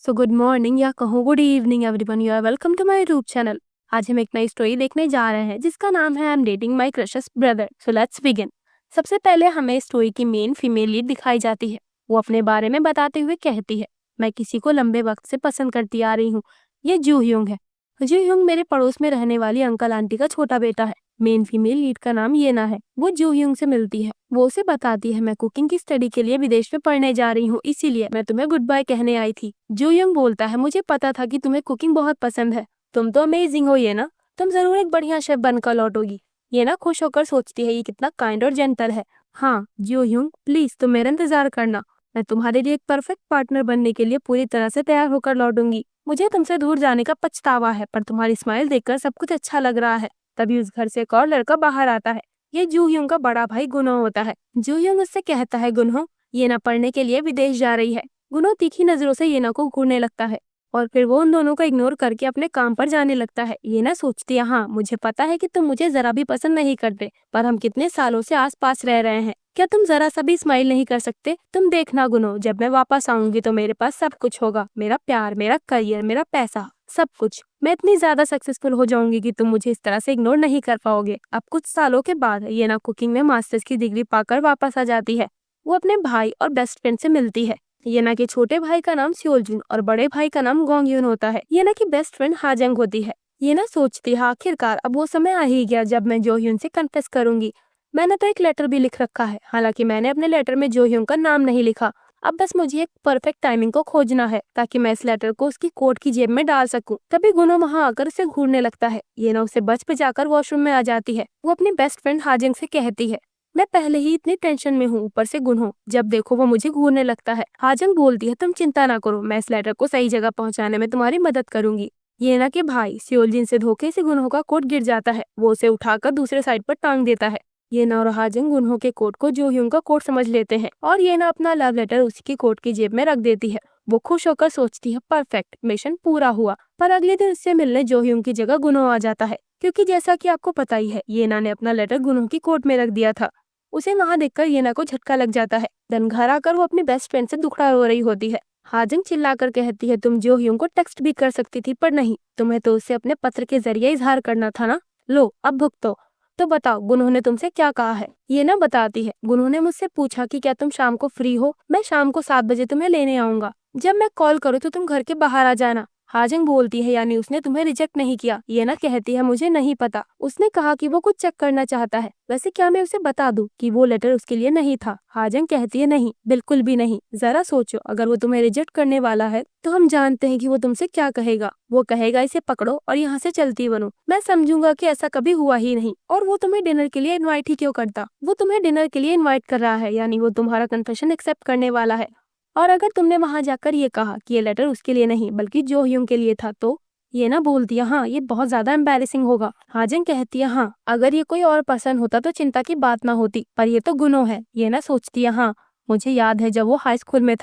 So good morning या कहूँ good evening everyone, you are welcome to my YouTube channel. आज हम एक नई स्टोरी देखने जा रहे हैं जिसका नाम है I am dating my crushes brother. So let's begin. सबसे पहले हमें स्टोरी की मेन फीमेल लीड दिखाई जाती है। वो अपने बारे में बताते हुए कहती है, मैं किसी को लंबे वक्त से पसंद करती आ रही हूँ। ये जू ह्यूंग है। जू ह्यूंग मेरे पड़ोस में रहने वाली अंकल आंटी का छोटा बेटा है। मेन फीमेल लीड का नाम येना है। वो जू ह्यूंग से मिलती है। वो उसे बताती है, मैं कुकिंग की स्टडी के लिए विदेश में पढ़ने जा रही हूँ, इसीलिए मैं तुम्हें गुड बाय कहने आई थी। जू ह्यूंग बोलता है, मुझे पता था कि तुम्हें कुकिंग बहुत पसंद है। तुम तो अमेजिंग हो ये ना, तुम जरूर एक बढ़िया शेफ बनकर लौटोगी। ये ना खुश होकर सोचती है, ये कितना काइंड और जेंटल है। हाँ जू ह्यूंग, प्लीज तुम मेरा इंतजार करना। मैं तुम्हारे लिए एक परफेक्ट पार्टनर बनने के लिए पूरी तरह से तैयार होकर लौटूंगी। मुझे तुमसे दूर जाने का पछतावा है, पर तुम्हारी स्माइल देखकर सब कुछ अच्छा लग रहा है। तभी उस घर से एक और लड़का बाहर आता है। ये जू ह्यूंग का बड़ा भाई गुनो होता है। जू ह्यूंग उससे कहता है, गुनो ये ना पढ़ने के लिए विदेश जा रही है। गुनो तीखी नजरों से येना को घूरने लगता है और फिर वो उन दोनों को इग्नोर करके अपने काम पर जाने लगता है। येना सोचती है, हाँ मुझे पता है कि तुम मुझे जरा भी पसंद नहीं करते, पर हम कितने सालों से आस पास रह रहे हैं, क्या तुम जरा सा भी स्माइल नहीं कर सकते? तुम देखना गुनो, जब मैं वापस आऊंगी तो मेरे पास सब कुछ होगा, मेरा प्यार, मेरा करियर, मेरा पैसा, सब कुछ। मैं इतनी ज्यादा सक्सेसफुल हो जाऊंगी कि तुम मुझे इस तरह से इग्नोर नहीं कर पाओगे। अब कुछ सालों के बाद येना कुकिंग में मास्टर्स की डिग्री पाकर वापस आ जाती है। वो अपने भाई और बेस्ट फ्रेंड से मिलती है। येना के छोटे भाई का नाम सियोलजुन और बड़े भाई का नाम गोंगयुन होता है। येना की बेस्ट फ्रेंड हाजंग होती है। येना सोचती है, आखिरकार अब वो समय आ ही गया जब मैं जोह्यून से कन्फेस करूंगी। मैंने तो एक लेटर भी लिख रखा है, हालांकि मैंने अपने लेटर में जोह्यून का नाम नहीं लिखा। अब बस मुझे एक परफेक्ट टाइमिंग को खोजना है ताकि मैं इस लेटर को उसकी कोट की जेब में डाल सकूं। तभी गुनो वहां आकर उसे घूरने लगता है। येना उसे बच बचाकर वॉशरूम में आ जाती है। वो अपनी बेस्ट फ्रेंड हाजिंग से कहती है, मैं पहले ही इतनी टेंशन में हूँ, ऊपर से गुनो जब देखो वो मुझे घूरने लगता है। हाजंग बोलती है, तुम चिंता ना करो, मैं इस लेटर को सही जगह पहुंचाने में तुम्हारी मदद करूंगी। येना के भाई सियोलजिन से धोखे से गुनो का कोट गिर जाता है। वो उसे उठाकर दूसरे साइड पर टांग देता है। येना और हाजंग गुनो के कोट को जोह्यूंग का कोट समझ लेते हैं और येना अपना लव लेटर उसी की कोट की जेब में रख देती है। वो खुश होकर सोचती है, परफेक्ट, मिशन पूरा हुआ। पर अगले दिन उससे मिलने जोह्यूंग की जगह गुनो आ जाता है, क्योंकि जैसा कि आपको पता ही है, येना ने अपना लेटर गुनो की कोट में रख दिया था। उसे वहां देखकर येना को झटका लग जाता है। देन घर आकर वो अपनी बेस्ट फ्रेंड से दुखड़ा रो रही होती है। हाजंग चिल्लाकर कहती है, तुम जोह्यूंग को टेक्स्ट भी कर सकती थी, पर नहीं, तुम्हें तो उसे अपने पत्र के जरिए इजहार करना था ना। लो अब भुगतो। तो बताओ गुनो ने तुमसे क्या कहा है? ये ना बताती है, गुनो ने मुझसे पूछा कि क्या तुम शाम को फ्री हो, मैं शाम को 7 बजे तुम्हें लेने आऊंगा। जब मैं कॉल करूँ तो तुम घर के बाहर आ जाना। हाजंग बोलती है, यानी उसने तुम्हें रिजेक्ट नहीं किया? ये ना कहती है, मुझे नहीं पता, उसने कहा कि वो कुछ चेक करना चाहता है। वैसे क्या मैं उसे बता दूं कि वो लेटर उसके लिए नहीं था? हाजंग कहती है, नहीं, बिल्कुल भी नहीं। जरा सोचो, अगर वो तुम्हें रिजेक्ट करने वाला है तो हम जानते हैं कि वो तुमसे क्या कहेगा। वो कहेगा, इसे पकड़ो और यहाँ से चलती बनो। मैं समझूंगा कि ऐसा कभी हुआ ही नहीं, और वो तुम्हें डिनर के लिए इन्वाइट ही क्यों करता? वो तुम्हें डिनर के लिए इन्वाइट कर रहा है, यानी वो तुम्हारा कन्फेशन एक्सेप्ट करने वाला है। और अगर तुमने वहां जाकर ये कहा कि ये लेटर उसके लिए नहीं बल्कि जोह्यूंग के लिए था, तो ये ना बोलती है, हाँ ये बहुत ज्यादा एम्बैरेसिंग होगा। हाजंग कहती है, हाँ अगर ये कोई और पर्सन होता तो चिंता की बात ना होती, पर ये तो गुनो है। ये ना सोचती है, हाँ मुझे याद है जब वो हाई स्कूल में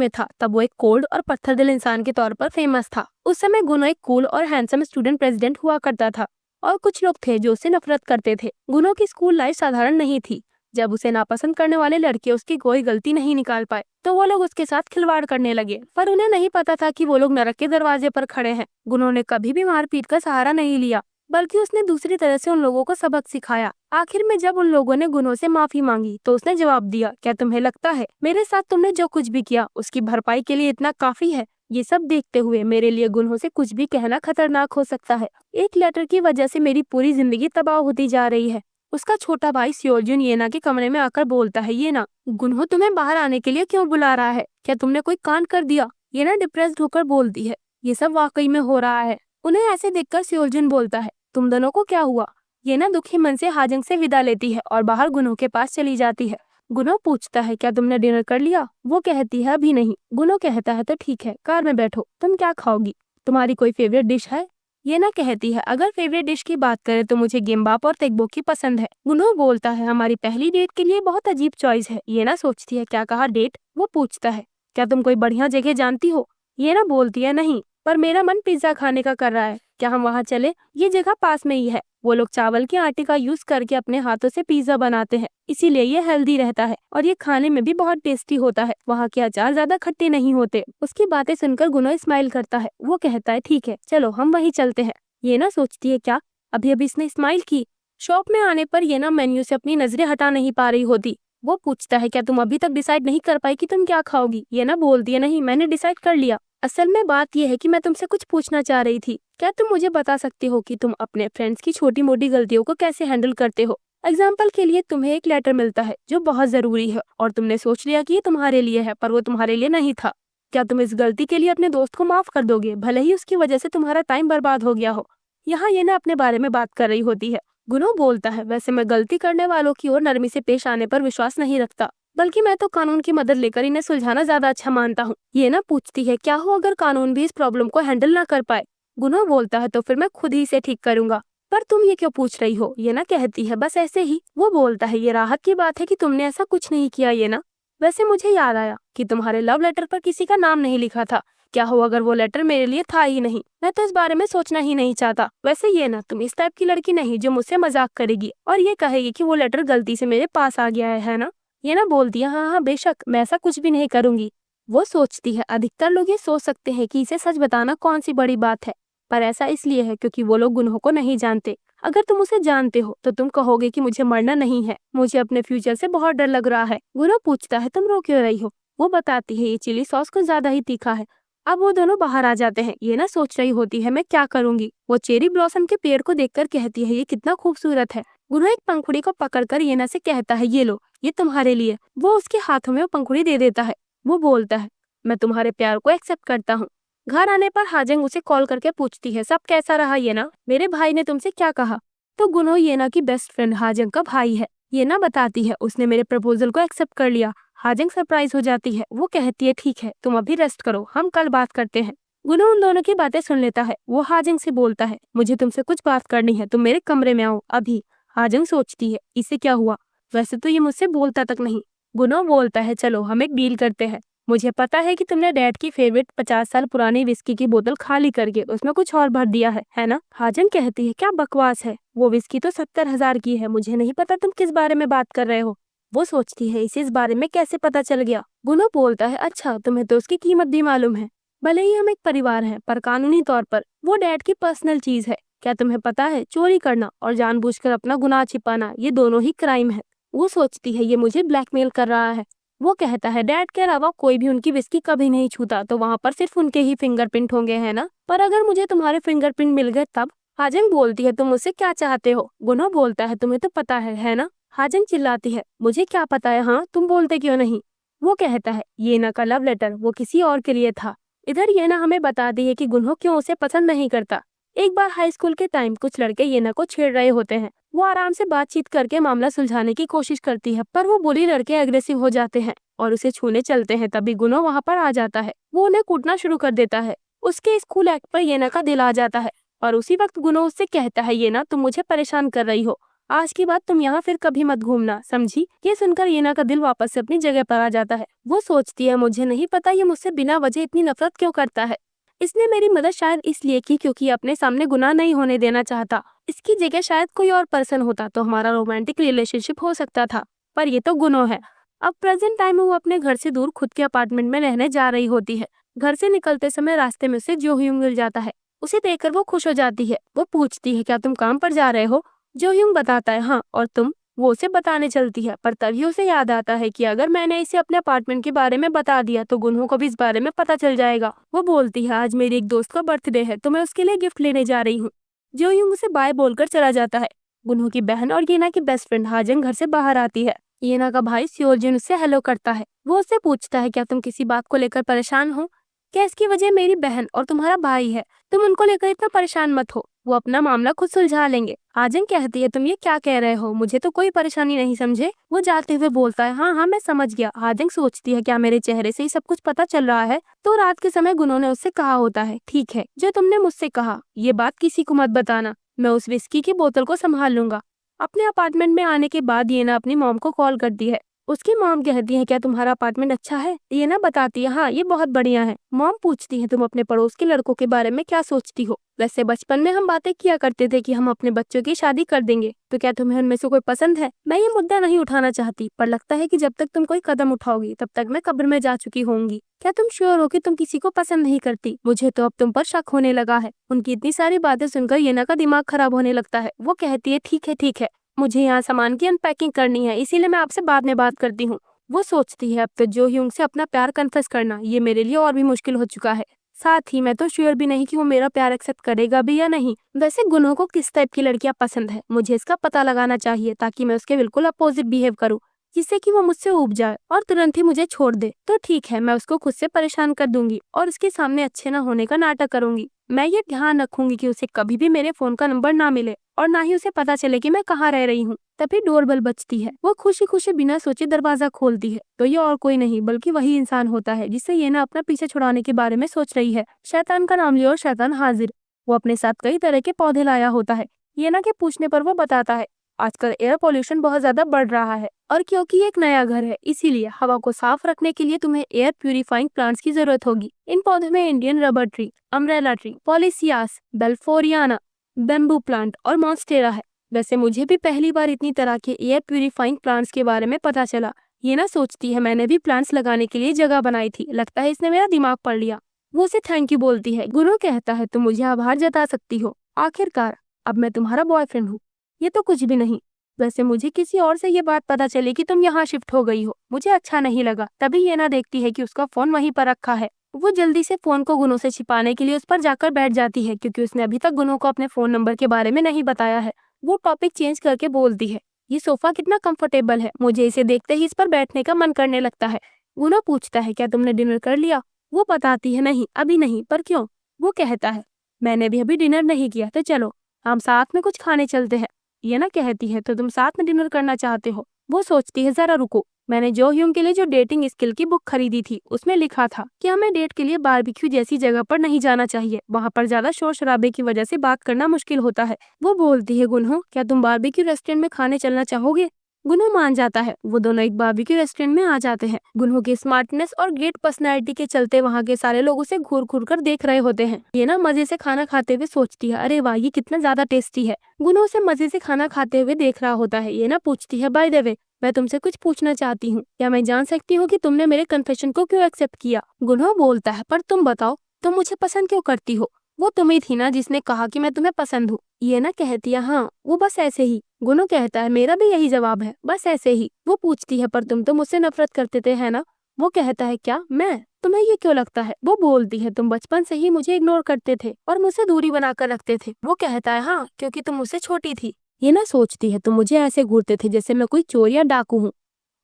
था। तब वो एक कोल्ड और पत्थर दिल इंसान के तौर पर फेमस था। उस समय गुनो एक कूल और हैंडसम स्टूडेंट प्रेसिडेंट हुआ करता था, और कुछ लोग थे जो उससे नफरत करते थे। गुनो की स्कूल लाइफ साधारण नहीं थी। जब उसे नापसंद करने वाले लड़के उसकी कोई गलती नहीं निकाल पाए तो वो लोग उसके साथ खिलवाड़ करने लगे, पर उन्हें नहीं पता था कि वो लोग नरक के दरवाजे पर खड़े हैं। गुनो ने कभी भी मारपीट का सहारा नहीं लिया, बल्कि उसने दूसरी तरह से उन लोगों को सबक सिखाया। आखिर में जब उन लोगों ने गुनो से माफी मांगी तो उसने जवाब दिया, क्या तुम्हें लगता है मेरे साथ तुमने जो कुछ भी किया उसकी भरपाई के लिए इतना काफी है? ये सब देखते हुए मेरे लिए गुनो से कुछ भी कहना खतरनाक हो सकता है। एक लेटर की वजह से मेरी पूरी जिंदगी तबाह होती जा रही है। उसका छोटा भाई सियोलजुन येना के कमरे में आकर बोलता है, येना गुनहो तुम्हें बाहर आने के लिए क्यों बुला रहा है? क्या तुमने कोई कांड कर दिया? येना डिप्रेस्ड होकर बोलती है, ये सब वाकई में हो रहा है। उन्हें ऐसे देखकर सियोलजुन बोलता है, तुम दोनों को क्या हुआ? येना दुखी मन से हाजंग से विदा लेती है और बाहर गुनहो के पास चली जाती है। गुनहो पूछता है, क्या तुमने डिनर कर लिया? वो कहती है, अभी नहीं। गुनहो कहता है, तो ठीक है, कार में बैठो, तुम क्या खाओगी? तुम्हारी कोई फेवरेट डिश है? ये ना कहती है, अगर फेवरेट डिश की बात करें तो मुझे गिम्बाप और तेगबोकी पसंद है। गुनो बोलता है, हमारी पहली डेट के लिए बहुत अजीब चॉइस है। ये ना सोचती है, क्या कहा डेट? वो पूछता है, क्या तुम कोई बढ़िया जगह जानती हो? ये ना बोलती है, नहीं, पर मेरा मन पिज्जा खाने का कर रहा है, क्या हम वहाँ चले? ये जगह पास में ही है। वो लोग चावल के आटे का यूज करके अपने हाथों से पिज्जा बनाते हैं, इसीलिए ये हेल्दी रहता है और ये खाने में भी बहुत टेस्टी होता है। वहाँ के अचार ज्यादा खट्टे नहीं होते। उसकी बातें सुनकर गुनो स्माइल करता है। वो कहता है ठीक है, चलो हम वहीं चलते हैं। ये ना सोचती है क्या अभी अभी इसने स्माइल की। शॉप में आने पर ये ना मेन्यू से अपनी नजरें हटा नहीं पा रही होती। वो पूछता है क्या तुम अभी तक डिसाइड नहीं कर पाई कि तुम क्या खाओगी? ये ना बोलती है नहीं, मैंने डिसाइड कर लिया। असल में बात यह है कि मैं तुमसे कुछ पूछना चाह रही थी। क्या तुम मुझे बता सकते हो कि तुम अपने फ्रेंड्स की छोटी मोटी गलतियों को कैसे हैंडल करते हो? एग्जाम्पल के लिए तुम्हें एक लेटर मिलता है जो बहुत जरूरी है और तुमने सोच लिया कि ये तुम्हारे लिए है, पर वो तुम्हारे लिए नहीं था। क्या तुम इस गलती के लिए अपने दोस्त को माफ कर दोगे, भले ही उसकी वजह से तुम्हारा टाइम बर्बाद हो गया हो? यहाँ ये ना अपने बारे में बात कर रही होती है। गुनो बोलता है वैसे मैं गलती करने वालों की ओर नरमी से पेश आने पर विश्वास नहीं रखता, बल्कि मैं तो कानून की मदद लेकर इन्हें सुलझाना ज्यादा अच्छा मानता हूँ। ये ना पूछती है क्या हो अगर कानून भी इस प्रॉब्लम को हैंडल ना कर पाए? गुनो बोलता है तो फिर मैं खुद ही इसे ठीक करूंगा। पर तुम ये क्यों पूछ रही हो? ये ना कहती है बस ऐसे ही। वो बोलता है ये राहत की बात है कि तुमने ऐसा कुछ नहीं किया। ये ना वैसे मुझे याद आया कि तुम्हारे लव लेटर पर किसी का नाम नहीं लिखा था। क्या हो अगर वो लेटर मेरे लिए था ही नहीं? मैं तो इस बारे में सोचना ही नहीं चाहता। वैसे ये ना तुम इस टाइप की लड़की नहीं जो मुझसे मजाक करेगी और ये कहेगी कि वो लेटर गलती से मेरे पास आ गया है ना? ये ना बोलती है हाँ हाँ बेशक, मैं ऐसा कुछ भी नहीं करूंगी। वो सोचती है अधिकतर लोग ये सोच सकते हैं कि इसे सच बताना कौन सी बड़ी बात है, पर ऐसा इसलिए है क्योंकि वो लोग गुनों को नहीं जानते। अगर तुम उसे जानते हो तो तुम कहोगे कि मुझे मरना नहीं है, मुझे अपने फ्यूचर से बहुत डर लग रहा है। गुनो पूछता है तुम रो क्यों रही हो? वो बताती है ये चिली सॉस कुछ ज्यादा ही तीखा है। अब वो दोनों बाहर आ जाते हैं। ये ना सोच रही होती है मैं क्या करूंगी। वो चेरी ब्लॉसम के पेड़ को देखकर कहती है ये कितना खूबसूरत है। गुनो एक पंखुड़ी को पकड़कर येना से कहता है ये लो, ये तुम्हारे लिए। वो उसके हाथों में वो पंखुड़ी दे देता है। वो बोलता है मैं तुम्हारे प्यार को एक्सेप्ट करता हूँ। घर आने पर हाजंग उसे कॉल करके पूछती है सब कैसा रहा येना, मेरे भाई ने तुमसे क्या कहा? तो गुनो येना की बेस्ट फ्रेंड हाजंग का भाई है। येना बताती है उसने मेरे प्रपोजल को एक्सेप्ट कर लिया। हाजंग सरप्राइज हो जाती है। वो कहती है ठीक है तुम अभी रेस्ट करो, हम कल बात करते हैं। गुनो उन दोनों की बातें सुन लेता है। वो हाजंग से बोलता है मुझे तुमसे कुछ बात करनी है, तुम मेरे कमरे में आओ अभी। हाजंग सोचती है इसे क्या हुआ, वैसे तो ये मुझसे बोलता तक नहीं। गुनो बोलता है चलो हम एक डील करते हैं। मुझे पता है कि तुमने डैड की फेवरेट 50 साल पुरानी विस्की की बोतल खाली करके उसमें कुछ और भर दिया है ना? हाजंग कहती है क्या बकवास है, वो विस्की तो 70,000 की है, मुझे नहीं पता तुम किस बारे में बात कर रहे हो। वो सोचती है इसे इस बारे में कैसे पता चल गया। गुनो बोलता है अच्छा तुम्हें तो उसकी कीमत भी मालूम है। भले ही हम एक परिवार हैं, पर कानूनी तौर पर वो डैड की पर्सनल चीज है। क्या तुम्हें पता है चोरी करना और जानबूझकर अपना गुनाह छिपाना ये दोनों ही क्राइम है। वो सोचती है ये मुझे ब्लैकमेल कर रहा है। वो कहता है डैड के अलावा कोई भी उनकी विस्की कभी नहीं छूता, तो वहाँ पर सिर्फ उनके ही फिंगरप्रिंट होंगे है ना? पर अगर मुझे तुम्हारे फिंगरप्रिंट मिल गए तब? हाजंग बोलती है तुम मुझसे क्या चाहते हो? गुनो बोलता है तुम्हें तो पता है ना? हाजंग चिल्लाती है मुझे क्या पता है, हाँ तुम बोलते क्यों नहीं? वो कहता है येना का लव लेटर वो किसी और के लिए था। इधर येना हमें बताती है कि गुनहो क्यों उसे पसंद नहीं करता। एक बार हाई स्कूल के टाइम कुछ लड़के येना को छेड़ रहे होते हैं। वो आराम से बातचीत करके मामला सुलझाने की कोशिश करती है, पर वो बुली लड़के एग्रेसिव हो जाते हैं और उसे छूने चलते हैं। तभी गुनो वहाँ पर आ जाता है। वो उन्हें कूटना शुरू कर देता है। उसके स्कूल एक्ट पर येना का दिल आ जाता है और उसी वक्त गुनो उससे कहता है येना तुम मुझे परेशान कर रही हो, आज की बात तुम यहाँ फिर कभी मत घूमना, समझी? ये सुनकर येना का दिल वापस से अपनी जगह पर आ जाता है। वो सोचती है मुझे नहीं पता ये मुझसे बिना वजह इतनी नफरत क्यों करता है। इसने मेरी मदद शायद इसलिए की क्योंकि अपने सामने गुनाह नहीं होने देना चाहता। इसकी जगह शायद कोई और पर्सन होता तो हमारा रोमांटिक रिलेशनशिप हो सकता था, पर ये तो गुनो है। अब प्रेजेंट टाइम में वो अपने घर से दूर खुद के अपार्टमेंट में रहने जा रही होती है। घर से निकलते समय रास्ते में उसे जो ह्यूंग मिल जाता है। उसे देखकर वो खुश हो जाती है। वो पूछती है क्या तुम काम पर जा रहे हो? जो ह्यूंग बताता है हाँ, और तुम? वो उसे बताने चलती है, पर तभी उसे याद आता है कि अगर मैंने इसे अपने अपार्टमेंट के बारे में बता दिया तो गुनहो को भी इस बारे में पता चल जाएगा। वो बोलती है आज मेरी एक दोस्त का बर्थडे है तो मैं उसके लिए गिफ्ट लेने जा रही हूँ। जो ह्यूंग उसे बाय बोलकर चला जाता है। गुनहो की बहन और येना की बेस्ट फ्रेंड हाजंग घर से बाहर आती है। येना का भाई सियोलजिन उससे हेलो करता है। वो उससे पूछता है क्या तुम किसी बात को लेकर परेशान हो? क्या इसकी वजह मेरी बहन और तुम्हारा भाई है? तुम उनको लेकर इतना परेशान मत हो, वो अपना मामला खुद सुलझा लेंगे। हाजंग कहती है तुम ये क्या कह रहे हो, मुझे तो कोई परेशानी नहीं, समझे? वो जाते हुए बोलता है हाँ हाँ मैं समझ गया। हाजंग सोचती है क्या मेरे चेहरे से ही सब कुछ पता चल रहा है? तो रात के समय गुनहो ने उससे कहा होता है ठीक है जो तुमने मुझसे कहा ये बात किसी को मत बताना, मैं उस विस्की की बोतल को संभाल लूंगा। अपने अपार्टमेंट में आने के बाद येना अपनी मॉम को कॉल करती है। उसकी मॉम कहती है क्या तुम्हारा अपार्टमेंट अच्छा है? ये ना बताती है हाँ ये बहुत बढ़िया है। मॉम पूछती है तुम अपने पड़ोस के लड़कों के बारे में क्या सोचती हो? वैसे बचपन में हम बातें किया करते थे कि हम अपने बच्चों की शादी कर देंगे, तो क्या तुम्हें उनमें से कोई पसंद है? मैं ये मुद्दा नहीं उठाना चाहती, पर लगता है कि जब तक तुम कोई कदम उठाओगी तब तक मैं कब्र में जा चुकी होंगी। क्या तुम श्योर हो कि तुम किसी को पसंद नहीं करती? मुझे तो अब तुम पर शक होने लगा है। उनकी इतनी सारी बातें सुनकर येना का दिमाग खराब होने लगता है। वो कहती है ठीक है, मुझे यहाँ सामान की अनपैकिंग करनी है, इसीलिए मैं आपसे बाद में बात करती हूँ। वो सोचती है अब तो जो ह्यूंग से अपना प्यार कन्फेस करना ये मेरे लिए और भी मुश्किल हो चुका है। साथ ही मैं तो श्योर भी नहीं कि वो मेरा प्यार एक्सेप्ट करेगा भी या नहीं। वैसे गुनों को किस टाइप की लड़कियां पसंद है, मुझे इसका पता लगाना चाहिए ताकि मैं उसके बिल्कुल अपोजिट बिहेव करूँ, जिससे कि वो मुझसे ऊब जाए और तुरंत ही मुझे छोड़ दे। तो ठीक है, मैं उसको खुद से परेशान कर दूंगी और उसके सामने अच्छे न होने का नाटक करूंगी। मैं ये ध्यान रखूंगी कि उसे कभी भी मेरे फोन का नंबर ना मिले और ना ही उसे पता चले कि मैं कहाँ रह रही हूँ। तभी डोरबेल बजती है। वो खुशी खुशी बिना सोचे दरवाजा खोलती है तो ये और कोई नहीं बल्कि वही इंसान होता है जिससे ये ना अपना पीछे छुड़ाने के बारे में सोच रही है। शैतान का नाम लिया और शैतान हाजिर। वो अपने साथ कई तरह के पौधे लाया होता है। ये ना के पूछने पर वो बताता है आजकल एयर पोल्यूशन बहुत ज्यादा बढ़ रहा है और क्योंकि ये एक नया घर है इसीलिए हवा को साफ रखने के लिए तुम्हें एयर प्यूरिफाइंग प्लांट्स की जरूरत होगी। इन पौधों में Indian rubber tree, umbrella tree, polyscias, balfouriana, bamboo plant और मॉन्स्टेरा है। वैसे मुझे भी पहली बार इतनी तरह के एयर प्यूरिफाइंग प्लांट्स के बारे में पता चला। ये ना सोचती है मैंने भी प्लांट्स लगाने के लिए जगह बनाई थी, लगता है इसने मेरा दिमाग पढ़ लिया। वो उसे थैंक यू बोलती है। गुरु कहता है तुम मुझे आभार जता सकती हो, आखिरकार अब मैं तुम्हारा बॉयफ्रेंड हूँ। ये तो कुछ भी नहीं। वैसे मुझे किसी और से ये बात पता चली कि तुम यहाँ शिफ्ट हो गई हो, मुझे अच्छा नहीं लगा। तभी ये ना देखती है कि उसका फोन वहीं पर रखा है। वो जल्दी से फोन को गुनों से छिपाने के लिए उस पर जाकर बैठ जाती है क्योंकि उसने अभी तक गुनों को अपने फोन नंबर के बारे में नहीं बताया है। वो टॉपिक चेंज करके बोलती है ये सोफा कितना कंफर्टेबल है, मुझे इसे देखते ही इस पर बैठने का मन करने लगता है। गुनो पूछता है क्या तुमने डिनर कर लिया? वो बताती है नहीं अभी नहीं, पर क्यों? वो कहता है मैंने भी अभी डिनर नहीं किया, तो चलो हम साथ में कुछ खाने चलते हैं। ये ना कहती है तो तुम साथ में डिनर करना चाहते हो? वो सोचती है जरा रुको, मैंने जो ह्यूंग के लिए जो डेटिंग स्किल की बुक खरीदी थी उसमें लिखा था कि हमें डेट के लिए बारबेक्यू जैसी जगह पर नहीं जाना चाहिए, वहाँ पर ज्यादा शोर शराबे की वजह से बात करना मुश्किल होता है। वो बोलती है गुनहो क्या तुम बारबेक्यू रेस्टोरेंट में खाने चलना चाहोगे? गुनहो मान जाता है। वो दोनों एक बारबेक्यू रेस्टोरेंट में आ जाते हैं। गुनहो की स्मार्टनेस और ग्रेट पर्सनैलिटी के चलते वहाँ के सारे लोग उसे घूर घूर कर देख रहे होते हैं। ये ना मजे से खाना खाते हुए सोचती है अरे वाह ये कितना ज्यादा टेस्टी है। गुनहो उसे मजे से खाना खाते हुए देख रहा होता है। ये ना पूछती है बाय द वे मैं तुमसे कुछ पूछना चाहती हूँ, क्या मैं जान सकती हूँ कि तुमने मेरे कन्फेशन को क्यों एक्सेप्ट किया? गुनहो बोलता है पर तुम बताओ तुम मुझे पसंद क्यों करती हो? वो तुम्ही थी ना जिसने कहा कि मैं तुम्हें पसंद हूँ। ये ना कहती है हाँ वो बस ऐसे ही। गुनो कहता है मेरा भी यही जवाब है, बस ऐसे ही। वो पूछती है पर तुम तो मुझसे नफरत करते थे है ना? वो कहता है क्या मैं? तुम्हें ये क्यों लगता है? वो बोलती है तुम बचपन से ही मुझे इग्नोर करते थे और मुझसे दूरी बनाकर रखते थे। वो कहता है हाँ क्योंकि तुम मुझसे छोटी थी। ये ना सोचती है तुम मुझे ऐसे घूरते थे जैसे मैं कोई चोर या डाकू हूँ,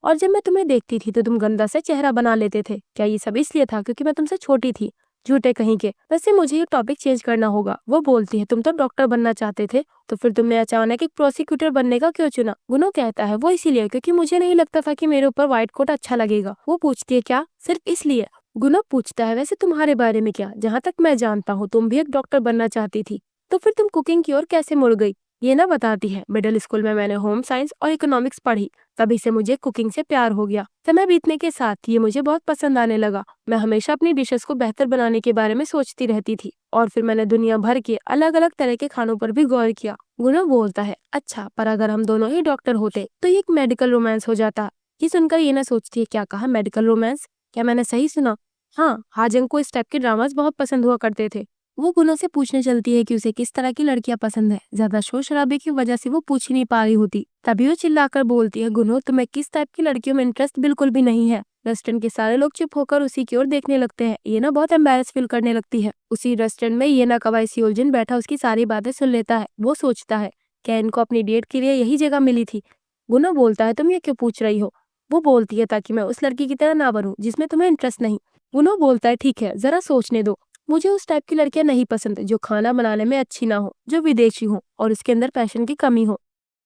और जब मैं तुम्हें देखती थी तो तुम गंदा से चेहरा बना लेते थे। क्या ये सब इसलिए था क्योंकि मैं तुमसे छोटी थी? झूठे कहीं के। वैसे मुझे ये टॉपिक चेंज करना होगा। वो बोलती है तुम तो डॉक्टर बनना चाहते थे, तो फिर तुमने अचानक एक प्रोसिक्यूटर बनने का क्यों चुना? गुनो कहता है वो इसीलिए क्योंकि मुझे नहीं लगता था कि मेरे ऊपर व्हाइट कोट अच्छा लगेगा। वो पूछती है क्या सिर्फ इसलिए? गुनो पूछता है वैसे तुम्हारे बारे में क्या, जहाँ तक मैं जानता हूँ तुम भी एक डॉक्टर बनना चाहती थी, तो फिर तुम कुकिंग की ओर कैसे मुड़ गई? ये ना बताती है मिडिल स्कूल में मैंने होम साइंस और इकोनॉमिक्स पढ़ी, तभी से मुझे कुकिंग से प्यार हो गया। समय बीतने के साथ ये मुझे बहुत पसंद आने लगा। मैं हमेशा अपनी डिशेस को बेहतर बनाने के बारे में सोचती रहती थी और फिर मैंने दुनिया भर के अलग अलग तरह के खानों पर भी गौर किया। गुनो बोलता है अच्छा पर अगर हम दोनों ही डॉक्टर होते तो ये एक मेडिकल रोमांस हो जाता। ये सुनकर ये ना सोचती है क्या कहा मेडिकल रोमांस? क्या मैंने सही सुना? हाँ हाजंग को इस टाइप के ड्रामास बहुत पसंद हुआ करते थे। वो गुनों से पूछने चलती है कि उसे किस तरह की लड़कियां पसंद है। ज्यादा शोर शराबे की वजह से वो पूछ ही नहीं पा रही होती। तभी वो चिल्लाकर बोलती है गुनो तुम्हें किस टाइप की लड़कियों में इंटरेस्ट बिल्कुल भी नहीं है। रेस्टोरेंट के सारे लोग चुप होकर उसी की ओर देखने लगते हैं। ये ना बहुत एम्बैरेस फील करने लगती है। उसी रेस्टोरेंट में ये ना कवाईसी उलझन बैठा उसकी सारी बातें सुन लेता है। वो सोचता है क्या इनको अपनी डेट के लिए यही जगह मिली थी? गुनो बोलता है तुम ये क्यों पूछ रही हो? वो बोलती है ताकि मैं उस लड़की की तरह ना बनूं जिसमें तुम्हें इंटरेस्ट नहीं। गुनो बोलता है ठीक है जरा सोचने दो, मुझे उस टाइप की लड़कियां नहीं पसंद जो खाना बनाने में अच्छी ना हो, जो विदेशी हो और उसके अंदर पैशन की कमी हो।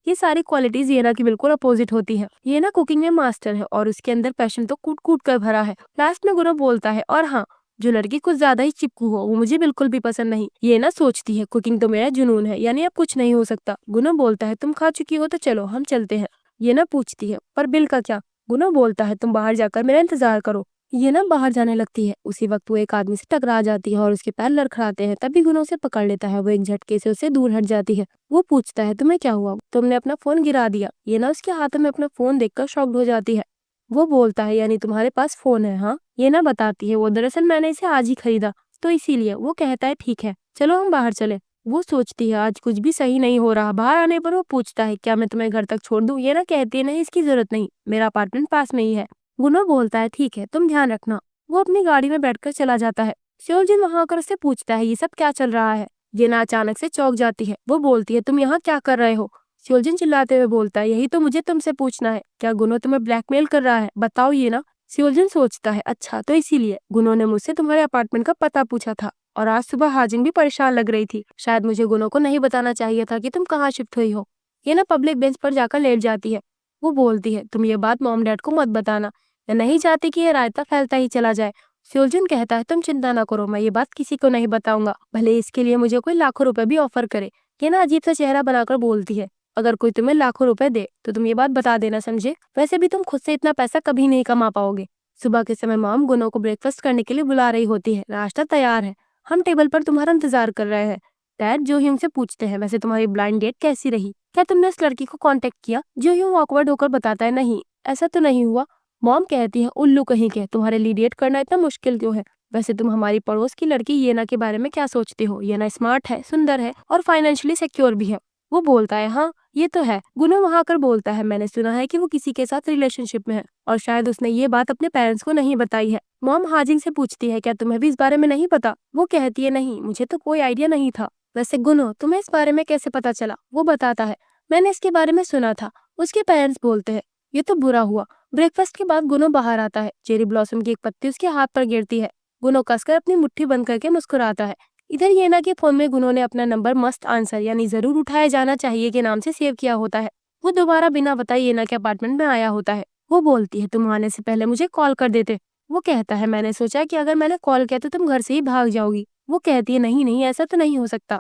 ये सारी क्वालिटीज येना की बिल्कुल अपोजिट होती है। ये ना कुकिंग में मास्टर है और उसके अंदर पैशन तो कूट कूट कर भरा है। लास्ट में गुरु बोलता है और हाँ जो लड़की कुछ ज्यादा ही चिपकू हो वो मुझे बिल्कुल भी पसंद नहीं। ये ना सोचती है कुकिंग तो मेरा जुनून है, यानी अब कुछ नहीं हो सकता। गुरु बोलता है तुम खा चुकी हो तो चलो हम चलते हैं। ये ना पूछती है पर बिल का क्या? गुनो बोलता है तुम बाहर जाकर मेरा इंतजार करो। ये ना बाहर जाने लगती है। उसी वक्त वो एक आदमी से टकरा जाती है और उसके पैर लड़खड़ाते हैं। तभी गुनो उसे पकड़ लेता है। वो एक झटके से उससे दूर हट जाती है। वो पूछता है तुम्हें क्या हुआ, तुमने अपना फोन गिरा दिया। ये ना उसके हाथों में अपना फोन देखकर शॉक्ड हो जाती है। वो बोलता है यानी तुम्हारे पास फोन है? हाँ। ये ना बताती है वो दरअसल मैंने इसे आज ही खरीदा, तो इसीलिए। वो कहता है ठीक है चलो हम बाहर चले। वो सोचती है आज कुछ भी सही नहीं हो रहा। बाहर आने पर वो पूछता है क्या मैं तुम्हें घर तक छोड़ दूं? ये ना कहती है नहीं इसकी जरूरत नहीं, मेरा अपार्टमेंट पास में ही है। गुनो बोलता है ठीक है तुम ध्यान रखना। वो अपनी गाड़ी में बैठकर चला जाता है। सेओलजिन वहां आकर उससे पूछता है ये सब क्या चल रहा है? ये ना अचानक से चौंक जाती है। वो बोलती है तुम यहाँ क्या कर रहे हो? सेओलजिन चिल्लाते हुए बोलता है यही तो मुझे तुमसे पूछना है, क्या गुनो तुम्हें ब्लैकमेल कर रहा है? बताओ ये ना। सेओलजिन सोचता है अच्छा तो इसीलिए गुनो ने मुझसे तुम्हारे अपार्टमेंट का पता पूछा था और आज सुबह हाजिन भी परेशान लग रही थी। शायद मुझे गुनो को नहीं बताना चाहिए था कि तुम कहाँ शिफ्ट हुई हो। ये ना पब्लिक बेंच पर जाकर लेट जाती है। वो बोलती है तुम ये बात मॉम डैड को मत बताना, मैं नहीं चाहती कि ये रायता फैलता ही चला जाए। सेओलजिन कहता है तुम चिंता ना करो, मैं ये बात किसी को नहीं बताऊंगा, भले इसके लिए मुझे कोई लाखों रुपए भी ऑफर करे। ये ना अजीब सा चेहरा बनाकर बोलती है अगर कोई तुम्हें लाखों रुपए दे तो तुम ये बात बता देना, समझे? वैसे भी तुम खुद से इतना पैसा कभी नहीं कमा पाओगे। सुबह के समय मॉम गुनो को ब्रेकफास्ट करने के लिए बुला रही होती है। नाश्ता तैयार है, हम टेबल पर तुम्हारा इंतजार कर रहे हैं। डैड जो ह्यूंग से पूछते हैं वैसे तुम्हारी ब्लाइंड डेट कैसी रही, क्या तुमने इस लड़की को कांटेक्ट किया? जो ह्यूंग ऑकवर्ड होकर बताता है नहीं ऐसा तो नहीं हुआ। मॉम कहती है उल्लू कहीं के, तुम्हारे लिए डेट करना इतना मुश्किल क्यों है? वैसे तुम हमारी पड़ोस की लड़की येना के बारे में क्या सोचते हो? येना स्मार्ट है, सुंदर है और फाइनेंशियली सिक्योर भी है। वो बोलता है हाँ ये तो है। गुनो वहां आकर बोलता है मैंने सुना है कि वो किसी के साथ रिलेशनशिप में है और शायद उसने ये बात अपने पेरेंट्स को नहीं बताई है। मॉम हाजिंग से पूछती है क्या तुम्हें भी इस बारे में नहीं पता? वो कहती है नहीं मुझे तो कोई आइडिया नहीं था। वैसे गुनो तुम्हें इस बारे में कैसे पता चला? वो बताता है मैंने इसके बारे में सुना था। उसके पेरेंट्स बोलते हैं ये तो बुरा हुआ। ब्रेकफास्ट के बाद गुनो बाहर आता है। चेरी ब्लॉसम की एक पत्ती उसके हाथ पर गिरती है। गुनो कसकर अपनी मुट्ठी बंद करके मुस्कुराता है। इधर येना के फोन में गुनो ने अपना नंबर मस्ट आंसर यानी जरूर उठाया जाना चाहिए के नाम से सेव किया होता है। वो दोबारा बिना बताए येना के अपार्टमेंट में आया होता है। वो बोलती है तुम आने से पहले मुझे कॉल कर देते। वो कहता है मैंने सोचा कि अगर मैंने कॉल किया तो तुम घर से ही भाग जाओगी। वो कहती है नहीं नहीं ऐसा तो नहीं हो सकता।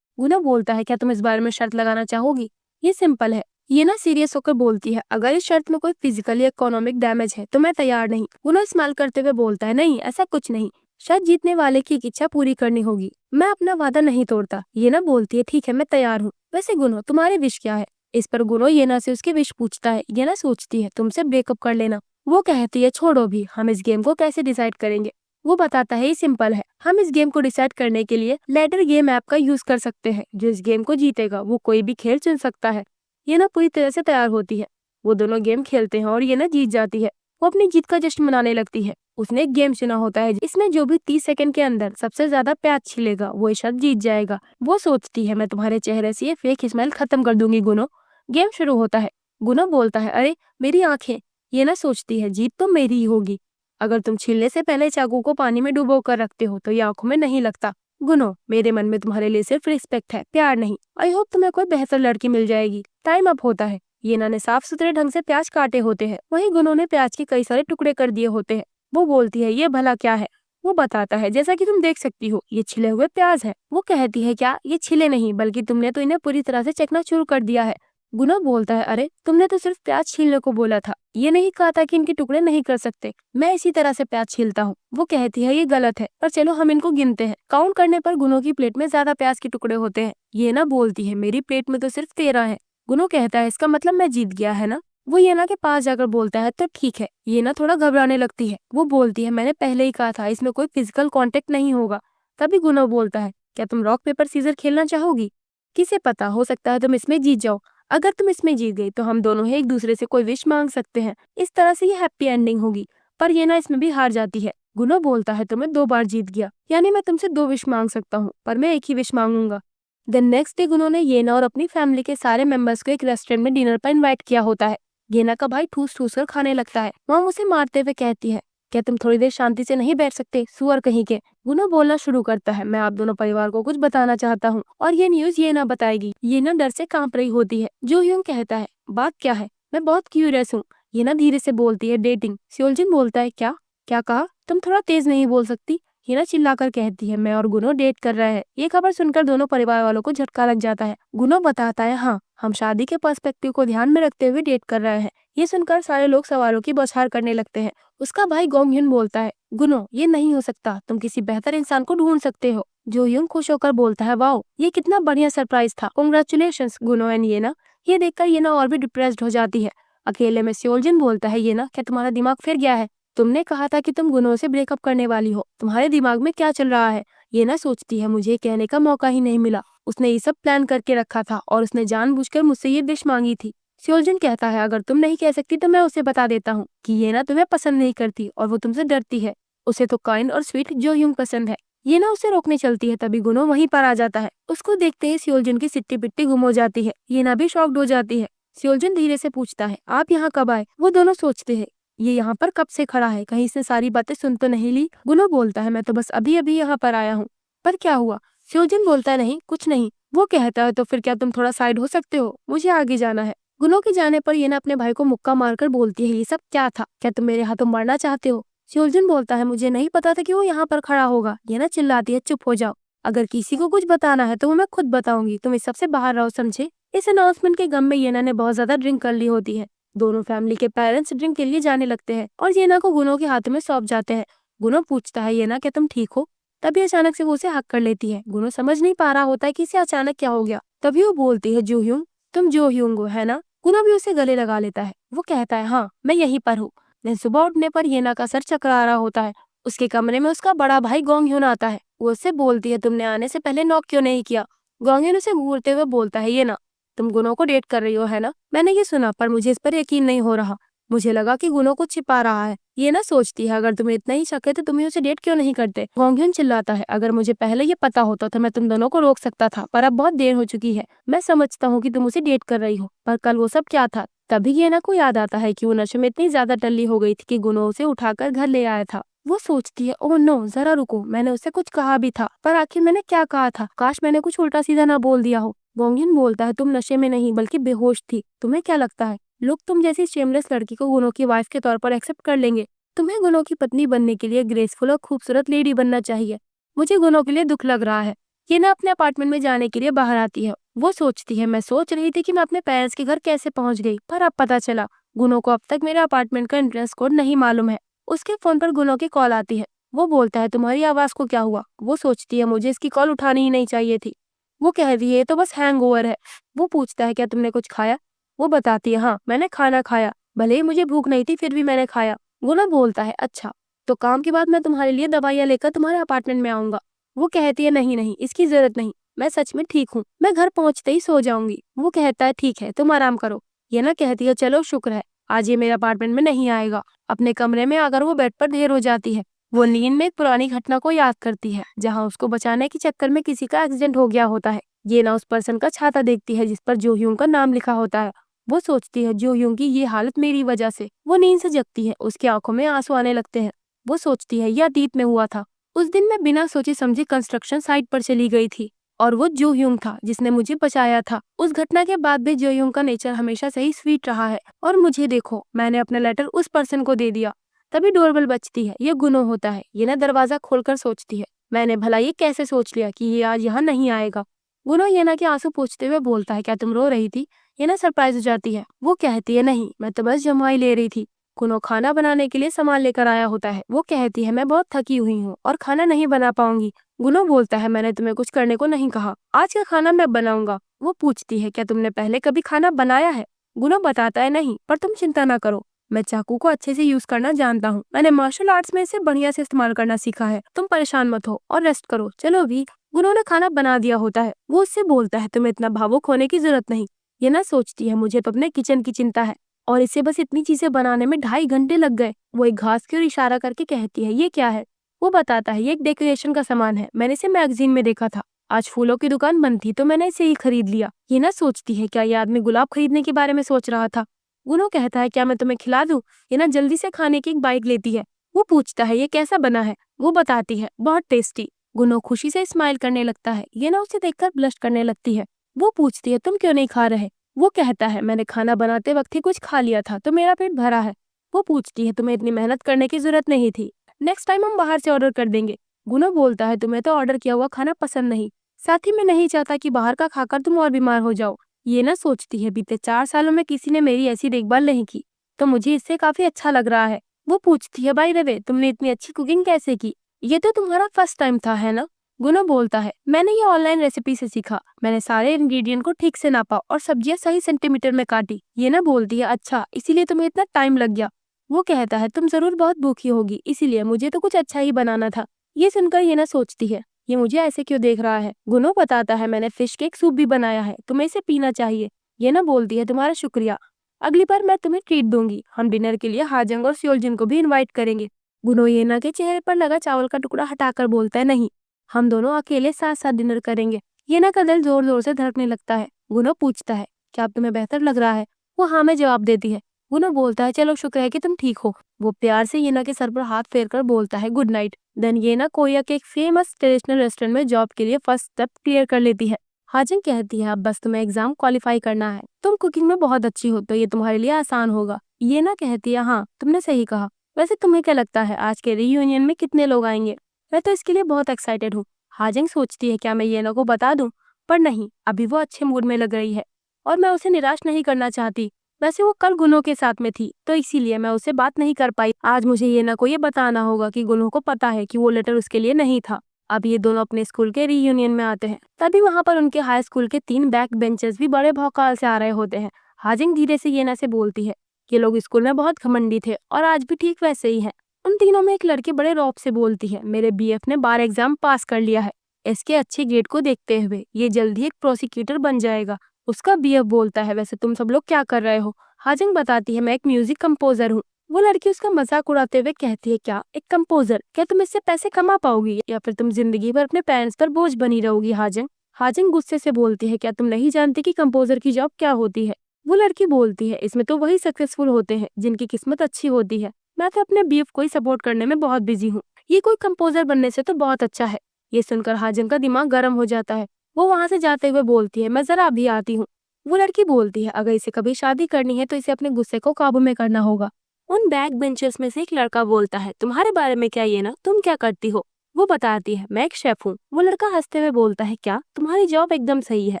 गुनो बोलता है क्या तुम इस बारे में शर्त लगाना चाहोगी? ये सिंपल है। ये ना सीरियस होकर बोलती है अगर इस शर्त में कोई फिजिकल या इकोनॉमिक डैमेज है तो मैं तैयार नहीं। गुनो स्माइल करते हुए बोलता है नहीं ऐसा कुछ नहीं, शायद जीतने वाले की एक इच्छा पूरी करनी होगी, मैं अपना वादा नहीं तोड़ता। ये ना बोलती है ठीक है मैं तैयार हूँ। वैसे गुनो तुम्हारी विश क्या है? इस पर गुनो येना से उसकी विश पूछता है। येना सोचती है तुमसे ब्रेकअप कर लेना। वो कहती है छोड़ो भी, हम इस गेम को कैसे डिसाइड करेंगे? वो बताता है ये सिंपल है, हम इस गेम को डिसाइड करने के लिए लेडर गेम ऐप का यूज कर सकते हैं। जो इस गेम को जीतेगा वो कोई भी खेल चुन सकता है। ये ना पूरी तरह से तैयार होती है। वो दोनों गेम खेलते हैं और ये ना जीत जाती है। वो अपनी जीत का जश्न मनाने लगती है। उसने एक गेम चुना होता है इसमें जो भी 30 सेकंड के अंदर सबसे ज्यादा प्याज छिलेगा वो शख्स जीत जाएगा। वो सोचती है मैं तुम्हारे चेहरे से ये फेक स्माइल खत्म कर दूंगी गुनो। गेम शुरू होता है। गुनो बोलता है अरे मेरी आंखें। ये ना सोचती है जीत तो मेरी ही होगी। अगर तुम छीलने से पहले चाकू को पानी में डुबो कर रखते हो तो ये आंखों में नहीं लगता। गुनो मेरे मन में तुम्हारे लिए सिर्फ रिस्पेक्ट है, प्यार नहीं। आई होप तुम्हें कोई बेहतर लड़की मिल जाएगी। टाइम अप होता है। येना ने साफ सुथरे ढंग से प्याज काटे होते हैं, वहीं गुनो ने प्याज के कई सारे टुकड़े कर दिए होते हैं। वो बोलती है ये भला क्या है? वो बताता है जैसा कि तुम देख सकती हो ये छिले हुए प्याज है। वो कहती है क्या ये छिले नहीं बल्कि तुमने तो इन्हें पूरी तरह से चकनाचूर कर दिया है। गुनो बोलता है अरे तुमने तो सिर्फ प्याज छीलने को बोला था, ये नहीं कहा था कि इनके टुकड़े नहीं कर सकते। मैं इसी तरह से प्याज छीलता हूँ। वो कहती है ये गलत है, पर चलो हम इनको गिनते हैं। काउंट करने पर गुनो की प्लेट में ज्यादा प्याज के टुकड़े होते हैं। ये ना बोलती है मेरी प्लेट में तो सिर्फ 13 है। गुनो कहता है इसका मतलब मैं जीत गया है ना? वो येना के पास जाकर बोलता है तो ठीक है। ये ना थोड़ा घबराने लगती है। वो बोलती है मैंने पहले ही कहा था इसमें कोई फिजिकल कांटेक्ट नहीं होगा। तभी गुनो बोलता है क्या तुम रॉक पेपर सीजर खेलना चाहोगी? किसे पता, हो सकता है तुम इसमें जीत जाओ। अगर तुम इसमें जीत गई तो हम दोनों ही एक दूसरे से कोई विश मांग सकते हैं। इस तरह से ये हैप्पी एंडिंग होगी। पर ये ना इसमें भी हार जाती है। गुनो बोलता है तो मैं 2 बार जीत गया, यानी मैं तुमसे 2 विश मांग सकता हूँ, पर मैं एक ही विश मांगूंगा। देन नेक्स्ट डे गुनो ने येना और अपनी फैमिली के सारे मेंबर्स को एक रेस्टोरेंट में डिनर पर इन्वाइट किया होता है। येना का भाई ठूस ठूस कर खाने लगता है। मॉम उसे मारते हुए कहती है क्या तुम थोड़ी देर शांति से नहीं बैठ सकते, सुअर कहीं के? गुनो बोलना शुरू करता है मैं आप दोनों परिवार को कुछ बताना चाहता हूँ और ये न्यूज ये ना बताएगी। ये ना डर से कांप रही होती है। जो ह्यूंग कहता है बात क्या है, मैं बहुत क्यूरियस हूँ। ये ना धीरे से बोलती है डेटिंग। सेओलजिन बोलता है क्या क्या कहा? तुम थोड़ा तेज नहीं बोल सकती? ये ना चिल्लाकर कहती है मैं और गुनो डेट कर रहे हैं। ये खबर सुनकर दोनों परिवार वालों को झटका लग जाता है। गुनो बताता है हाँ हम शादी के पर्सपेक्टिव को ध्यान में रखते हुए डेट कर रहे हैं। ये सुनकर सारे लोग सवालों की बौछार करने लगते हैं। उसका भाई गोंग ह्यून बोलता है, गुनो ये नहीं हो सकता, तुम किसी बेहतर इंसान को ढूंढ सकते हो। जो ह्यून खुश होकर बोलता है, वाओ ये कितना बढ़िया सरप्राइज था, कांग्रेचुलेशंस गुनो एंड येना। ये देखकर येना और भी डिप्रेस्ड हो जाती है। अकेले में सियोलजिन बोलता है, येना क्या तुम्हारा दिमाग फिर गया है? तुमने कहा था कि तुम गुनो से ब्रेकअप करने वाली हो, तुम्हारे दिमाग में क्या चल रहा है? येना सोचती है, मुझे कहने का मौका ही नहीं मिला। उसने ये सब प्लान करके रखा था और उसने जानबूझकर मुझसे ये डिश मांगी थी। सियोलजिन कहता है, अगर तुम नहीं कह सकती तो मैं उसे बता देता हूँ कि येना तुम्हें पसंद नहीं करती और वो तुमसे डरती है। उसे तो काइंड और स्वीट जो ह्यूंग पसंद है। येना उसे रोकने चलती है, तभी गुनो वहीं पर आ जाता है। उसको देखते ही सियोलजिन की सिट्टी पिट्टी गुम हो जाती है। येना भी शॉक्ड हो जाती है। सियोलजिन धीरे से पूछता है, आप यहाँ कब आए? वो दोनों सोचते हैं, ये यहाँ पर कब से खड़ा है, कहीं इसने सारी बातें सुन तो नहीं ली। गुनो बोलता है, मैं तो बस अभी अभी यहाँ पर आया हूँ। पर क्या हुआ? सियोलजिन बोलता है, नहीं कुछ नहीं। वो कहता है, तो फिर क्या तुम थोड़ा साइड हो सकते हो, मुझे आगे जाना है। गुनो के जाने पर येना अपने भाई को मुक्का मारकर बोलती है, ये सब क्या था? क्या तुम मेरे हाथों मरना चाहते हो? सियोलजिन बोलता है, मुझे नहीं पता था कि वो यहाँ पर खड़ा होगा। येना चिल्लाती है, चुप हो जाओ, अगर किसी को कुछ बताना है तो वो मैं खुद बताऊंगी, तुम इस सबसे बाहर रहो, समझे? इस अनाउंसमेंट के गम में येना ने बहुत ज्यादा ड्रिंक कर ली होती है। दोनों फैमिली के पेरेंट्स ड्रिंक के लिए जाने लगते हैं और येना को गुनो के हाथ में सौंप जाते हैं। गुनो पूछता है, येना क्या तुम ठीक हो? तभी अचानक से वो उसे हक कर लेती है। गुनो समझ नहीं पा रहा होता है कि इसे अचानक क्या हो गया। तभी वो बोलती है, जो ह्यूंग, तुम जो ह्यूंग हो है ना? गुनो भी उसे गले लगा लेता है। वो कहता है, हाँ मैं यहीं पर हूँ। दिन सुबह उठने पर येना का सर चकरा रहा होता है। उसके कमरे में उसका बड़ा भाई गोंग ह्यून आता है। वो उससे बोलती है, तुमने आने से पहले नॉक क्यों नहीं किया? गोंग ह्यून उसे घूरते हुए बोलता है, येना तुम गुनो को डेट कर रही हो है ना? मैंने ये सुना पर मुझे इस पर यकीन नहीं हो रहा। मुझे लगा कि गुनो कुछ छिपा रहा है। ये ना सोचती है, अगर तुम्हें इतना ही शक है तो तुम्हें उसे डेट क्यों नहीं करते? गोंग ह्यून चिल्लाता है, अगर मुझे पहले ये पता होता तो मैं तुम दोनों को रोक सकता था, पर अब बहुत देर हो चुकी है। मैं समझता हूँ कि तुम उसे डेट कर रही हो, पर कल वो सब क्या था? तभी येना को याद आता है कि वो नशे में इतनी ज्यादा टल्ली हो गई थी कि गुनो उसे उठाकर घर ले आया था। वो सोचती है, ओह नो जरा रुको, मैंने उसे कुछ कहा भी था, पर आखिर मैंने क्या कहा था? काश मैंने कुछ उल्टा सीधा ना बोल दिया हो। गोंग ह्यून बोलता है, तुम नशे में नहीं बल्कि बेहोश थी। तुम्हें क्या लगता है लोग तुम जैसी शेमलेस लड़की को गुनो की वाइफ के तौर पर एक्सेप्ट कर लेंगे? तुम्हें गुनो की पत्नी बनने के लिए ग्रेसफुल और खूबसूरत लेडी बनना चाहिए। मुझे गुनो के लिए दुख लग रहा है। ये ना अपने अपार्टमेंट में जाने के लिए बाहर आती है। वो सोचती है, मैं सोच रही थी कि मैं अपने पेरेंट्स के घर कैसे पहुंच गई, पर अब पता चला गुनो को अब तक मेरे अपार्टमेंट का एंट्रेंस कोड नहीं मालूम है। उसके फोन पर गुनो की कॉल आती है। वो बोलता है, तुम्हारी आवाज को क्या हुआ? वो सोचती है, मुझे इसकी कॉल उठानी ही नहीं चाहिए थी। वो कह रही है, ये तो बस हैंगओवर है। वो पूछता है, क्या तुमने कुछ खाया? वो बताती है, हाँ मैंने खाना खाया, भले ही मुझे भूख नहीं थी फिर भी मैंने खाया। गुना बोलता है, अच्छा तो काम के बाद मैं तुम्हारे लिए दवाइयाँ लेकर तुम्हारे अपार्टमेंट में आऊंगा। वो कहती है, नहीं नहीं इसकी जरूरत नहीं, मैं सच में ठीक हूँ, मैं घर पहुंचते ही सो जाऊंगी। वो कहता है, ठीक है तुम आराम करो। ये ना कहती है, चलो शुक्र है आज ये मेरे अपार्टमेंट में नहीं आएगा। अपने कमरे में आकर वो बेड पर ढेर हो जाती है। वो नींद में एक पुरानी घटना को याद करती है जहाँ उसको बचाने के चक्कर में किसी का एक्सीडेंट हो गया होता है। ये ना उस पर्सन का छाता देखती है जिस पर जो ह्यूंग का नाम लिखा होता है। वो सोचती है, जो ह्यूंग की ये हालत मेरी वजह से। वो नींद से जगती है, उसकी आंखों में आंसू आने लगते हैं। वो सोचती है, यह अतीत में हुआ था। उस दिन मैं बिना सोचे समझे कंस्ट्रक्शन साइट पर चली गई थी और वो जो ह्यूंग था जिसने मुझे बचाया था। उस घटना के बाद भी जो ह्यूंग का नेचर हमेशा से ही स्वीट रहा है और मुझे देखो मैंने अपना लेटर उस पर्सन को दे दिया। तभी डोरबेल बजती है। ये गुनो होता है। ये ना दरवाजा खोलकर सोचती है, मैंने भला ये कैसे सोच लिया कि ये आज यहाँ नहीं आएगा। गुनो येना के आंसू पोंछते हुए बोलता है, क्या तुम रो रही थी? येना सरप्राइज हो जाती है। वो कहती है, नहीं मैं तो बस जमाई ले रही थी। गुनो खाना बनाने के लिए सामान लेकर आया होता है। वो कहती है, मैं बहुत थकी हुई हूँ और खाना नहीं बना पाऊंगी। गुनो बोलता है, मैंने तुम्हें कुछ करने को नहीं कहा, आज का खाना मैं बनाऊंगा। वो पूछती है, क्या तुमने पहले कभी खाना बनाया है? गुनो बताता है, नहीं, पर तुम चिंता ना करो, मैं चाकू को अच्छे से यूज करना जानता हूँ। मैंने मार्शल आर्ट्स में इसे बढ़िया से इस्तेमाल करना सीखा है। तुम परेशान मत हो और रेस्ट करो। चलो भी। गुनो ने खाना बना दिया होता है। वो उससे बोलता है, तुम्हें इतना भावुक होने की जरूरत नहीं। ये ना सोचती है, मुझे तो अपने किचन की चिंता है और इसे बस इतनी चीजें बनाने में 2.5 घंटे लग गए। वो एक घास की ओर इशारा करके कहती है, ये क्या है? वो बताता है, ये एक डेकोरेशन का सामान है, मैंने इसे मैगजीन में देखा था। आज फूलों की दुकान बंद थी तो मैंने इसे ही खरीद लिया। ये ना सोचती है, क्या ये आदमी गुलाब खरीदने के बारे में सोच रहा था? गुनो कहता है, क्या मैं तुम्हें खिला दूं? ये ना जल्दी से खाने की एक बाइट लेती है। वो पूछता है, ये कैसा बना है? वो बताती है, बहुत टेस्टी। गुनो खुशी से स्माइल करने लगता है। ये ना उसे देखकर ब्लश करने लगती है। वो पूछती है, तुम क्यों नहीं खा रहे? वो कहता है, मैंने खाना बनाते वक्त ही कुछ खा लिया था तो मेरा पेट भरा है। वो पूछती है, तुम्हें इतनी मेहनत करने की जरूरत नहीं थी, नेक्स्ट टाइम हम बाहर से ऑर्डर कर देंगे। गुनो बोलता है, तुम्हें तो ऑर्डर किया हुआ खाना पसंद नहीं, साथ ही मैं नहीं चाहता कि बाहर का खाकर तुम और बीमार हो जाओ। ये ना सोचती है बीते 4 सालों में किसी ने मेरी ऐसी देखभाल नहीं की, तो मुझे इससे काफी अच्छा लग रहा है। वो पूछती है, बाय द वे तुमने इतनी अच्छी कुकिंग कैसे की? ये तो तुम्हारा फर्स्ट टाइम था, है ना? गुनो बोलता है, मैंने ये ऑनलाइन रेसिपी से सीखा। मैंने सारे इंग्रेडिएंट को ठीक से नापा और सब्जियां सही सेंटीमीटर में काटी। ये ना बोलती है, अच्छा इसीलिए तुम्हें इतना टाइम लग गया। वो कहता है, तुम जरूर बहुत भूखी होगी, इसीलिए मुझे तो कुछ अच्छा ही बनाना था। ये सुनकर ये ना सोचती है, ये मुझे ऐसे क्यों देख रहा है? गुनो बताता है, मैंने फिश केक सूप भी बनाया है, तुम्हें इसे पीना चाहिए। ये ना बोलती है, तुम्हारा शुक्रिया, अगली बार मैं तुम्हें ट्रीट दूंगी। हम डिनर के लिए हाजंग और सियोलजिन को भी इनवाइट करेंगे। गुनो येना के चेहरे पर लगा चावल का टुकड़ा हटाकर बोलता है, नहीं, हम दोनों अकेले साथ साथ डिनर करेंगे। येना का दिल जोर जोर से धड़कने लगता है। गुनो पूछता है, क्या अब तुम्हें बेहतर लग रहा है? वो हाँ में जवाब देती है। गुनो बोलता है, चलो शुक्र है कि तुम ठीक हो। वो प्यार से येना के सर पर हाथ फेर कर बोलता है, गुड नाइट। देन येना कोरिया के एक फेमस ट्रेडिशनल रेस्टोरेंट में जॉब के लिए फर्स्ट स्टेप क्लियर कर लेती है। हाजन कहती है, अब बस तुम्हें एग्जाम क्वालिफाई करना है। तुम कुकिंग में बहुत अच्छी हो, तो ये तुम्हारे लिए आसान होगा। ये ना कहती है, हाँ तुमने सही कहा। वैसे तुम्हें क्या लगता है आज के रीयूनियन में कितने लोग आएंगे? मैं तो इसके लिए बहुत एक्साइटेड हूँ। हाजन सोचती है, क्या मैं येना को बता दूं? पर नहीं, अभी वो अच्छे मूड में लग रही है और मैं उसे निराश नहीं करना चाहती। वैसे वो कल गुनो के साथ में थी, तो इसीलिए मैं उसे बात नहीं कर पाई। आज मुझे येना को ये बताना होगा कि गुनो को पता है कि वो लेटर उसके लिए नहीं था। अब ये दोनों अपने स्कूल के रीयूनियन में आते हैं। तभी वहाँ पर उनके हाई स्कूल के 3 बैक बेंचर्स भी बड़े भौकाल से आ रहे होते हैं। हाजिंग धीरे से येना से बोलती है, ये लोग स्कूल में बहुत घमंडी थे और आज भी ठीक वैसे ही है। उन तीनों में एक लड़की बड़े रौब से बोलती है, मेरे बीएफ ने बार एग्जाम पास कर लिया है। इसके अच्छे ग्रेड को देखते हुए ये जल्द ही एक प्रोसिक्यूटर बन जाएगा। उसका बीएफ बोलता है, वैसे तुम सब लोग क्या कर रहे हो? हाजिंग बताती है, मैं एक म्यूजिक कंपोजर हूँ। वो लड़की उसका मजाक उड़ाते हुए कहती है, क्या एक कंपोजर? क्या तुम इससे पैसे कमा पाओगी या फिर तुम जिंदगी भर अपने पेरेंट्स पर बोझ बनी रहोगी? हाजिंग हाजिंग गुस्से से बोलती है, क्या तुम नहीं जानती कि कंपोजर की जॉब क्या होती है? वो लड़की बोलती है, इसमें तो वही सक्सेसफुल होते हैं जिनकी किस्मत अच्छी होती है। मैं तो अपने बीएफ को ही सपोर्ट करने में बहुत बिजी हूँ। ये कोई कंपोजर बनने से तो बहुत अच्छा है। ये सुनकर हाजिंग का दिमाग गर्म हो जाता है। वो वहां से जाते हुए बोलती है, मैं जरा अभी आती हूँ। वो लड़की बोलती है, अगर इसे कभी शादी करनी है तो इसे अपने गुस्से को काबू में करना होगा। उन बैक बेंचर्स में से एक लड़का बोलता है, तुम्हारे बारे में क्या, ये ना तुम क्या करती हो? वो बताती है, मैं एक शेफ हूँ। वो लड़का हंसते हुए बोलता है, क्या तुम्हारी जॉब एकदम सही है।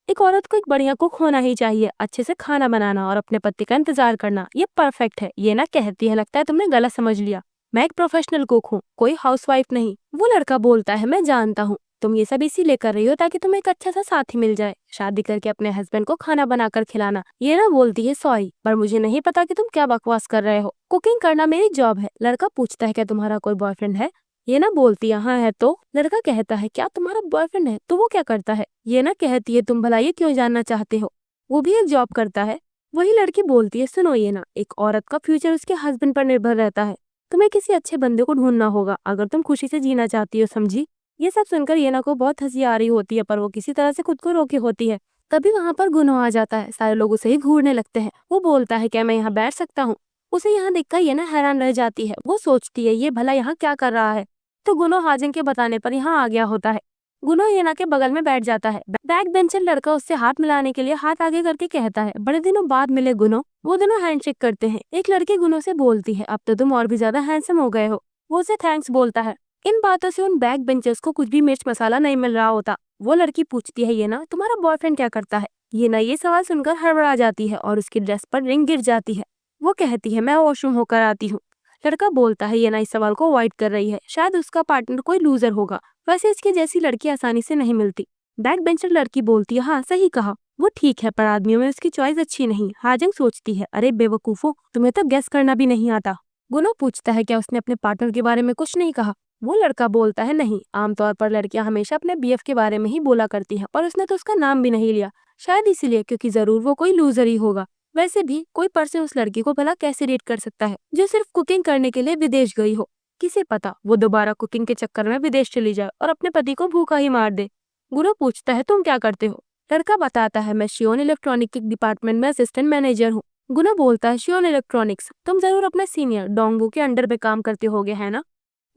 एक औरत को एक बढ़िया कुक होना ही चाहिए, अच्छे से खाना बनाना और अपने पति का इंतजार करना, ये परफेक्ट है। ये ना कहती है, लगता है तुमने गलत समझ लिया, मैं एक प्रोफेशनल कुक हूँ, कोई हाउसवाइफ नहीं। वो लड़का बोलता है, मैं जानता हूँ तुम ये सब इसीलिए कर रही हो ताकि तुम्हें एक अच्छा सा साथी मिल जाए, शादी करके अपने हस्बैंड को खाना बनाकर खिलाना। ये ना बोलती है, सॉरी पर मुझे नहीं पता कि तुम क्या बकवास कर रहे हो, कुकिंग करना मेरी जॉब है। लड़का पूछता है, क्या तुम्हारा कोई बॉयफ्रेंड है? ये ना बोलती है, हाँ है। तो लड़का कहता है, क्या तुम्हारा बॉयफ्रेंड है? तो वो क्या करता है? ये ना कहती है, तुम भला ये क्यों जानना चाहते हो? वो भी एक जॉब करता है। वही लड़की बोलती है, सुनो ये ना, एक औरत का फ्यूचर उसके हस्बैंड पर निर्भर रहता है। तुम्हें किसी अच्छे बंदे को ढूंढना होगा अगर तुम खुशी से जीना चाहती हो, समझी? ये सब सुनकर येना को बहुत हंसी आ रही होती है, पर वो किसी तरह से खुद को रोके होती है। तभी वहां पर गुनो आ जाता है। सारे लोग उसे ही घूरने लगते हैं। वो बोलता है, क्या मैं यहाँ बैठ सकता हूँ? उसे यहाँ देखकर येना हैरान रह जाती है। वो सोचती है, ये भला यहाँ क्या कर रहा है? तो गुनो हाजिंग के बताने पर यहाँ आ गया होता है। गुनो येना के बगल में बैठ जाता है। बैक बेंचर लड़का उससे हाथ मिलाने के लिए हाथ आगे करके कहता है, बड़े दिनों बाद मिले गुनो। वो दोनों हैंडशेक करते हैं। एक लड़की गुनो से बोलती है, अब तो तुम और भी ज्यादा हैंडसम हो गए हो। वो उसे थैंक्स बोलता है। इन बातों से उन बैक बेंचर्स को कुछ भी मिर्च मसाला नहीं मिल रहा होता। वो लड़की पूछती है, ये ना तुम्हारा बॉयफ्रेंड क्या करता है? ये ना ये सवाल सुनकर हड़बड़ा जाती है और उसकी ड्रेस पर रिंग गिर जाती है। वो कहती है, मैं वॉशरूम होकर आती हूँ। लड़का बोलता है, ये ना इस सवाल को अवॉइड कर रही है, शायद उसका पार्टनर कोई लूजर होगा। वैसे इसके जैसी लड़की आसानी से नहीं मिलती। बैक बेंचर लड़की बोलती है, हाँ सही कहा, वो ठीक है पर आदमियों में उसकी चॉइस अच्छी नहीं। हाजंग सोचती है, अरे बेवकूफो, तुम्हें तो गेस करना भी नहीं आता। गुनो पूछता है, क्या उसने अपने पार्टनर के बारे में कुछ नहीं कहा? वो लड़का बोलता है, नहीं, आमतौर पर लड़कियां हमेशा अपने बीएफ के बारे में ही बोला करती हैं, और उसने तो उसका नाम भी नहीं लिया, शायद इसीलिए क्योंकि जरूर वो कोई लूजर ही होगा। वैसे भी कोई पर्सन उस लड़की को भला कैसे रेट कर सकता है जो सिर्फ कुकिंग करने के लिए विदेश गई हो? किसे पता वो दोबारा कुकिंग के चक्कर में विदेश चली जाए और अपने पति को भूखा ही मार दे। गुरु पूछता है, तुम क्या करते हो? लड़का बताता है, मैं शियोन इलेक्ट्रॉनिक के डिपार्टमेंट में असिस्टेंट मैनेजर हूँ। गुना बोलता है, शियोन इलेक्ट्रॉनिक्स, तुम जरूर अपने सीनियर डोंगू के अंडर पे काम करते होगे, है ना?